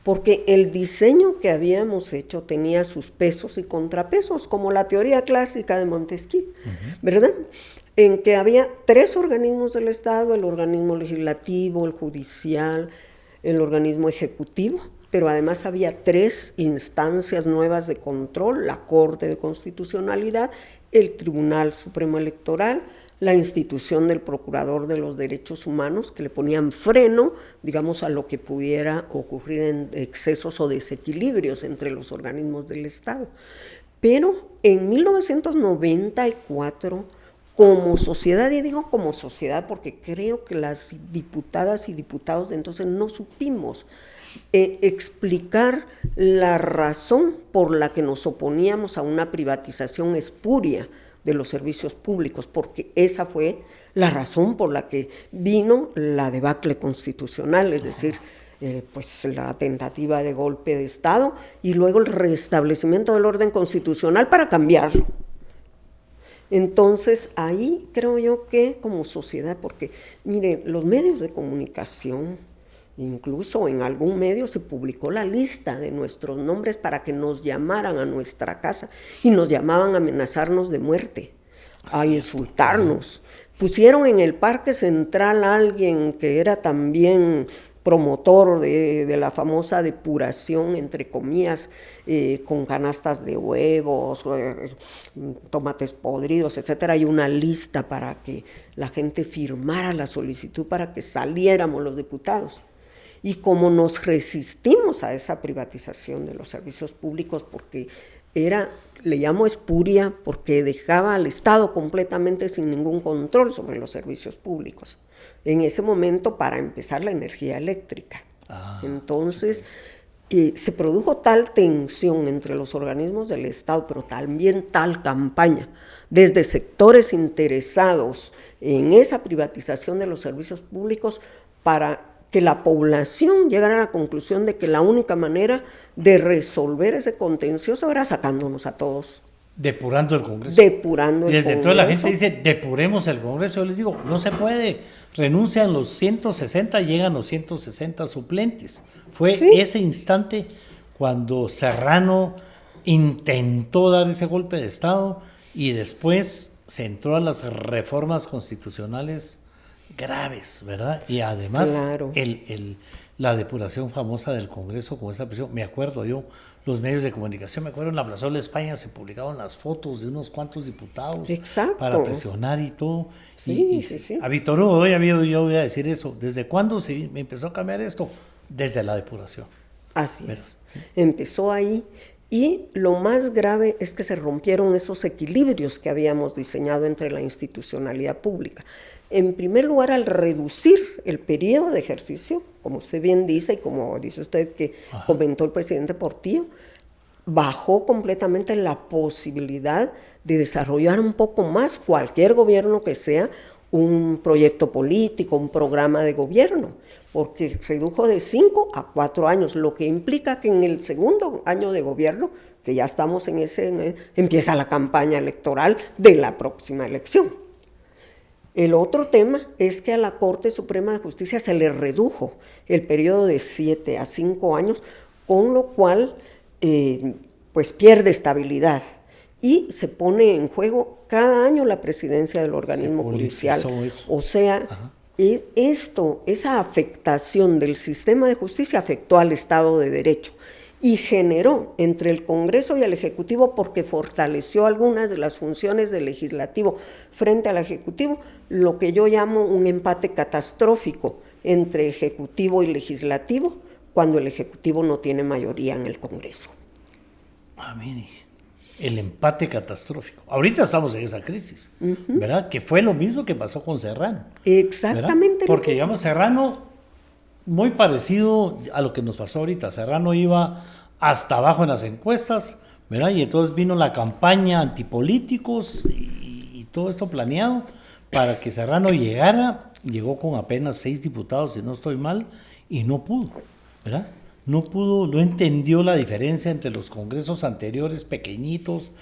Porque el diseño que habíamos hecho tenía sus pesos y contrapesos, como la teoría clásica de Montesquieu, ¿verdad? En que había 3 organismos del Estado: el organismo legislativo, el judicial, el organismo ejecutivo, pero además había 3 instancias nuevas de control: la Corte de Constitucionalidad, el Tribunal Supremo Electoral, la institución del Procurador de los Derechos Humanos, que le ponían freno, digamos, a lo que pudiera ocurrir en excesos o desequilibrios entre los organismos del Estado. Pero en 1994, como sociedad, y digo como sociedad porque creo que las diputadas y diputados de entonces no supimos explicar la razón por la que nos oponíamos a una privatización espuria de los servicios públicos, porque esa fue la razón por la que vino la debacle constitucional, es decir, pues la tentativa de golpe de Estado y luego el restablecimiento del orden constitucional para cambiarlo. Entonces ahí creo yo que como sociedad, porque mire, los medios de comunicación, incluso en algún medio se publicó la lista de nuestros nombres para que nos llamaran a nuestra casa y nos llamaban a amenazarnos de muerte, a insultarnos. Pusieron en el Parque Central a alguien que era también promotor de la famosa depuración, entre comillas, con canastas de huevos, tomates podridos, etcétera. Hay una lista para que la gente firmara la solicitud para que saliéramos los diputados. Y como nos resistimos a esa privatización de los servicios públicos, porque le llamo espuria, porque dejaba al Estado completamente sin ningún control sobre los servicios públicos. En ese momento, para empezar, la energía eléctrica. Entonces, se produjo tal tensión entre los organismos del Estado, pero también tal campaña desde sectores interesados en esa privatización de los servicios públicos para que la población llegara a la conclusión de que la única manera de resolver ese contencioso era sacándonos a todos. Depurando el Congreso. Depurando el Congreso. Y desde entonces la gente dice, depuremos el Congreso. Yo les digo, no se puede. Renuncian los 160, llegan los 160 suplentes. Fue ese instante cuando Serrano intentó dar ese golpe de Estado y después se entró a las reformas constitucionales graves, ¿verdad? Y además la depuración famosa del Congreso con esa presión. Me acuerdo yo, los medios de comunicación, me acuerdo en la Plazola de España se publicaban las fotos de unos cuantos diputados para presionar y todo. Sí. A Víctor Hugo, yo voy a decir eso. ¿Desde cuándo se empezó a cambiar esto? Desde la depuración. Así es. Sí. Empezó ahí. Y lo más grave es que se rompieron esos equilibrios que habíamos diseñado entre la institucionalidad pública. En primer lugar, al reducir el periodo de ejercicio, como usted bien dice y como dice usted que comentó el presidente Portillo, bajó completamente la posibilidad de desarrollar un poco más, cualquier gobierno que sea, un proyecto político, un programa de gobierno, porque redujo de 5 a 4 años, lo que implica que en el segundo año de gobierno, que ya estamos en ese, empieza la campaña electoral de la próxima elección. El otro tema es que a la Corte Suprema de Justicia se le redujo el periodo de 7 a 5 años, con lo cual pues pierde estabilidad y se pone en juego cada año la presidencia del organismo judicial. O sea, esa afectación del sistema de justicia afectó al Estado de Derecho y generó entre el Congreso y el Ejecutivo, porque fortaleció algunas de las funciones del Legislativo frente al Ejecutivo, lo que yo llamo un empate catastrófico entre Ejecutivo y Legislativo, cuando el Ejecutivo no tiene mayoría en el Congreso. Mire, el empate catastrófico. Ahorita estamos en esa crisis, ¿verdad? Que fue lo mismo que pasó con Serrano. Exactamente. Porque, digamos, Serrano, muy parecido a lo que nos pasó ahorita. Serrano iba hasta abajo en las encuestas, ¿verdad? Y entonces vino la campaña antipolíticos y todo esto planeado para que Serrano llegara. Llegó con apenas 6 diputados, si no estoy mal, y no pudo, ¿verdad? No entendió la diferencia entre los congresos anteriores, pequeñitos,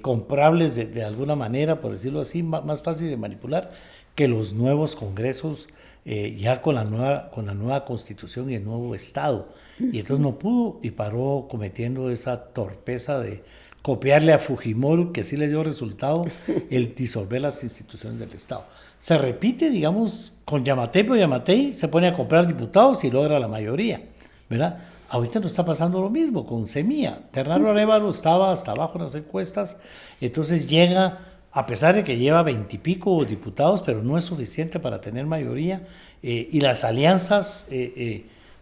comprables de alguna manera, por decirlo así, más fácil de manipular, que los nuevos congresos ya con la nueva constitución y el nuevo Estado. Y entonces no pudo y paró cometiendo esa torpeza de copiarle a Fujimori, que sí le dio resultado, el disolver las instituciones del Estado. Se repite, digamos, con Yamatei, pero Yamatei se pone a comprar diputados y logra la mayoría, ¿verdad? Ahorita nos está pasando lo mismo con Semilla. Bernardo Arévalo estaba hasta abajo en las encuestas, entonces llega, a pesar de que lleva 20 y pico diputados, pero no es suficiente para tener mayoría, y las alianzas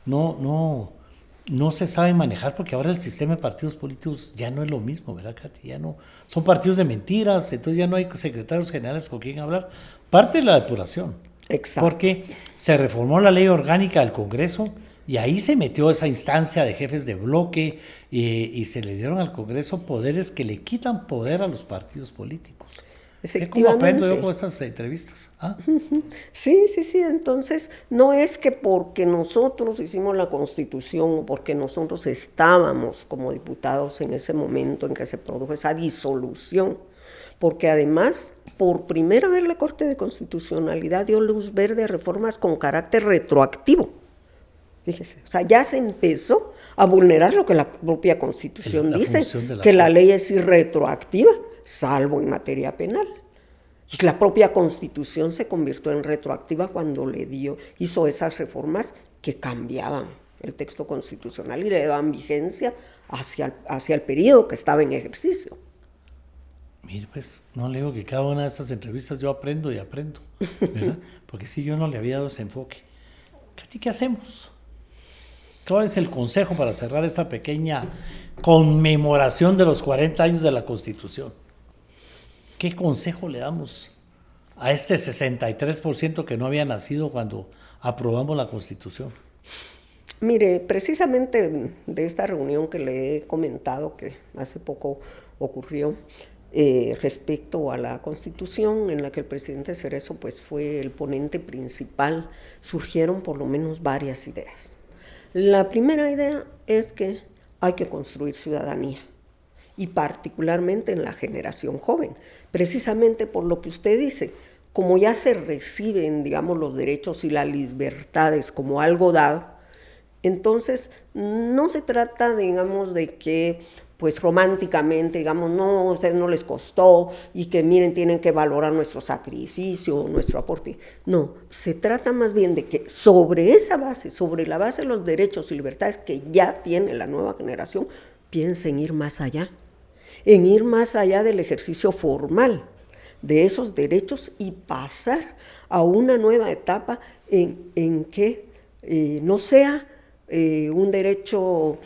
no se saben manejar, porque ahora el sistema de partidos políticos ya no es lo mismo, ¿verdad, Katy? Ya no, son partidos de mentiras, entonces ya no hay secretarios generales con quien hablar. Parte de la depuración. Exacto. Porque se reformó la ley orgánica del Congreso y ahí se metió esa instancia de jefes de bloque y se le dieron al Congreso poderes que le quitan poder a los partidos políticos. Efectivamente. ¿Cómo aprendo yo con estas entrevistas? Sí. Entonces, no es que porque nosotros hicimos la Constitución o porque nosotros estábamos como diputados en ese momento en que se produjo esa disolución, porque además, por primera vez la Corte de Constitucionalidad dio luz verde a reformas con carácter retroactivo. Fíjese, o sea, ya se empezó a vulnerar lo que la propia Constitución dice, que la ley es irretroactiva, salvo en materia penal. Y la propia Constitución se convirtió en retroactiva cuando hizo esas reformas que cambiaban el texto constitucional y le daban vigencia hacia el periodo que estaba en ejercicio. Mire, pues, no le digo que cada una de estas entrevistas yo aprendo y aprendo, ¿verdad? Porque sí, yo no le había dado ese enfoque. ¿Qué hacemos? ¿Cuál es el consejo para cerrar esta pequeña conmemoración de los 40 años de la Constitución? ¿Qué consejo le damos a este 63% que no había nacido cuando aprobamos la Constitución? Mire, precisamente de esta reunión que le he comentado, que hace poco ocurrió, respecto a la Constitución, en la que el presidente Cerezo pues, fue el ponente principal, surgieron por lo menos varias ideas. La primera idea es que hay que construir ciudadanía, y particularmente en la generación joven, precisamente por lo que usted dice, como ya se reciben, digamos, los derechos y las libertades como algo dado, entonces no se trata, digamos, de que pues románticamente, digamos, no, a ustedes no les costó y que miren, tienen que valorar nuestro sacrificio, nuestro aporte. No, se trata más bien de que sobre esa base, sobre la base de los derechos y libertades que ya tiene la nueva generación, piensen ir más allá, en ir más allá del ejercicio formal de esos derechos y pasar a una nueva etapa en que no sea un derecho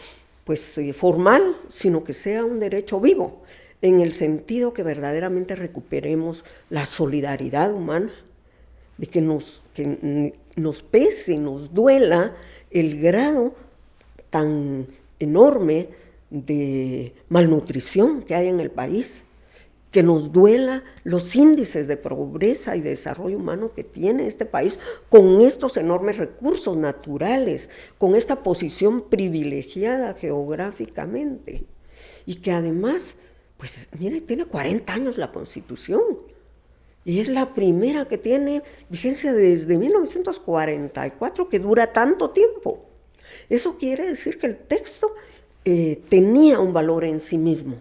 pues formal, sino que sea un derecho vivo, en el sentido que verdaderamente recuperemos la solidaridad humana, de que nos pese, nos duela el grado tan enorme de malnutrición que hay en el país, que nos duela los índices de pobreza y de desarrollo humano que tiene este país con estos enormes recursos naturales, con esta posición privilegiada geográficamente, y que además, pues mire, tiene 40 años la Constitución, y es la primera que tiene vigencia desde 1944, que dura tanto tiempo. Eso quiere decir que el texto tenía un valor en sí mismo,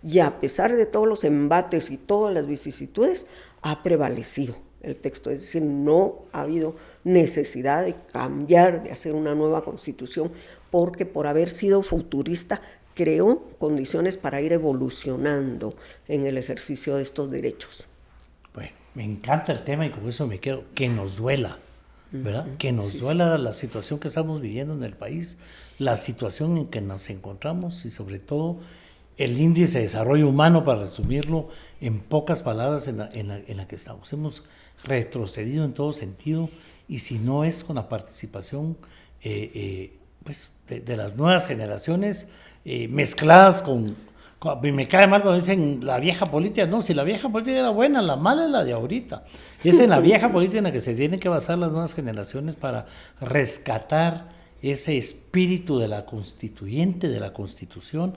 y a pesar de todos los embates y todas las vicisitudes, ha prevalecido el texto. Es decir, no ha habido necesidad de cambiar, de hacer una nueva Constitución, porque por haber sido futurista, creó condiciones para ir evolucionando en el ejercicio de estos derechos. Bueno, me encanta el tema y con eso me quedo. Que nos duela, ¿verdad? Que nos duela la situación que estamos viviendo en el país, la situación en que nos encontramos y sobre todo el índice de desarrollo humano, para resumirlo en pocas palabras, en la que estamos. Hemos retrocedido en todo sentido, y si no es con la participación pues de las nuevas generaciones, mezcladas con... Me cae mal cuando dicen la vieja política. No, si la vieja política era buena, la mala es la de ahorita. Es en la vieja política en la que se tienen que basar las nuevas generaciones para rescatar ese espíritu de la constituyente, de la Constitución,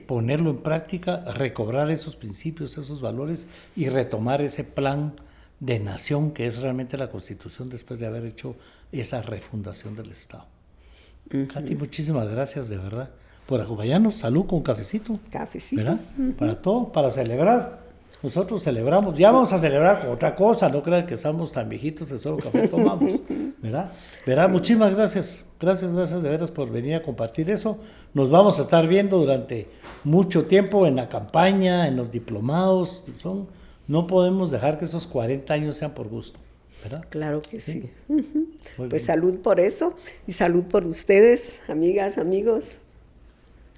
ponerlo en práctica, recobrar esos principios, esos valores y retomar ese plan de nación que es realmente la Constitución después de haber hecho esa refundación del Estado. Katy, muchísimas gracias de verdad por acompañarnos. Salud con cafecito. Cafecito. ¿Verdad? Para todo, para celebrar. Nosotros celebramos, ya vamos a celebrar con otra cosa, no crean que estamos tan viejitos, de solo café tomamos, ¿verdad? ¿Verdad? Muchísimas gracias, gracias de veras por venir a compartir eso. Nos vamos a estar viendo durante mucho tiempo en la campaña, en los diplomados, no podemos dejar que esos 40 años sean por gusto, ¿verdad? Claro que sí. Pues bien. Salud por eso y salud por ustedes, amigas, amigos.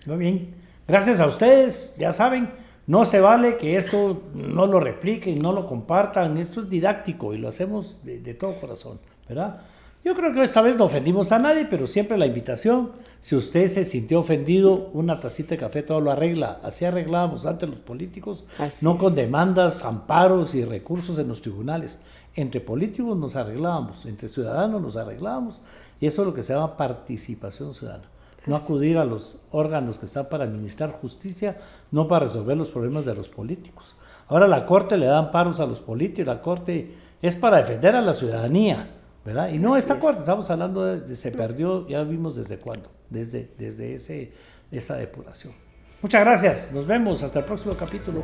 Muy bien, gracias a ustedes, ya saben. No se vale que esto no lo repliquen, no lo compartan. Esto es didáctico y lo hacemos de todo corazón, ¿verdad? Yo creo que esta vez no ofendimos a nadie, pero siempre la invitación, si usted se sintió ofendido, una tacita de café todo lo arregla. Así arreglábamos antes los políticos, no con demandas, amparos y recursos en los tribunales. Entre políticos nos arreglábamos, entre ciudadanos nos arreglábamos, y eso es lo que se llama participación ciudadana. No acudir a los órganos que están para administrar justicia, no para resolver los problemas de los políticos. Ahora la Corte le da amparos a los políticos, la Corte es para defender a la ciudadanía, ¿verdad? Y no esta Corte, estamos hablando de se perdió, ya vimos desde cuándo, desde esa depuración. Muchas gracias, nos vemos hasta el próximo capítulo.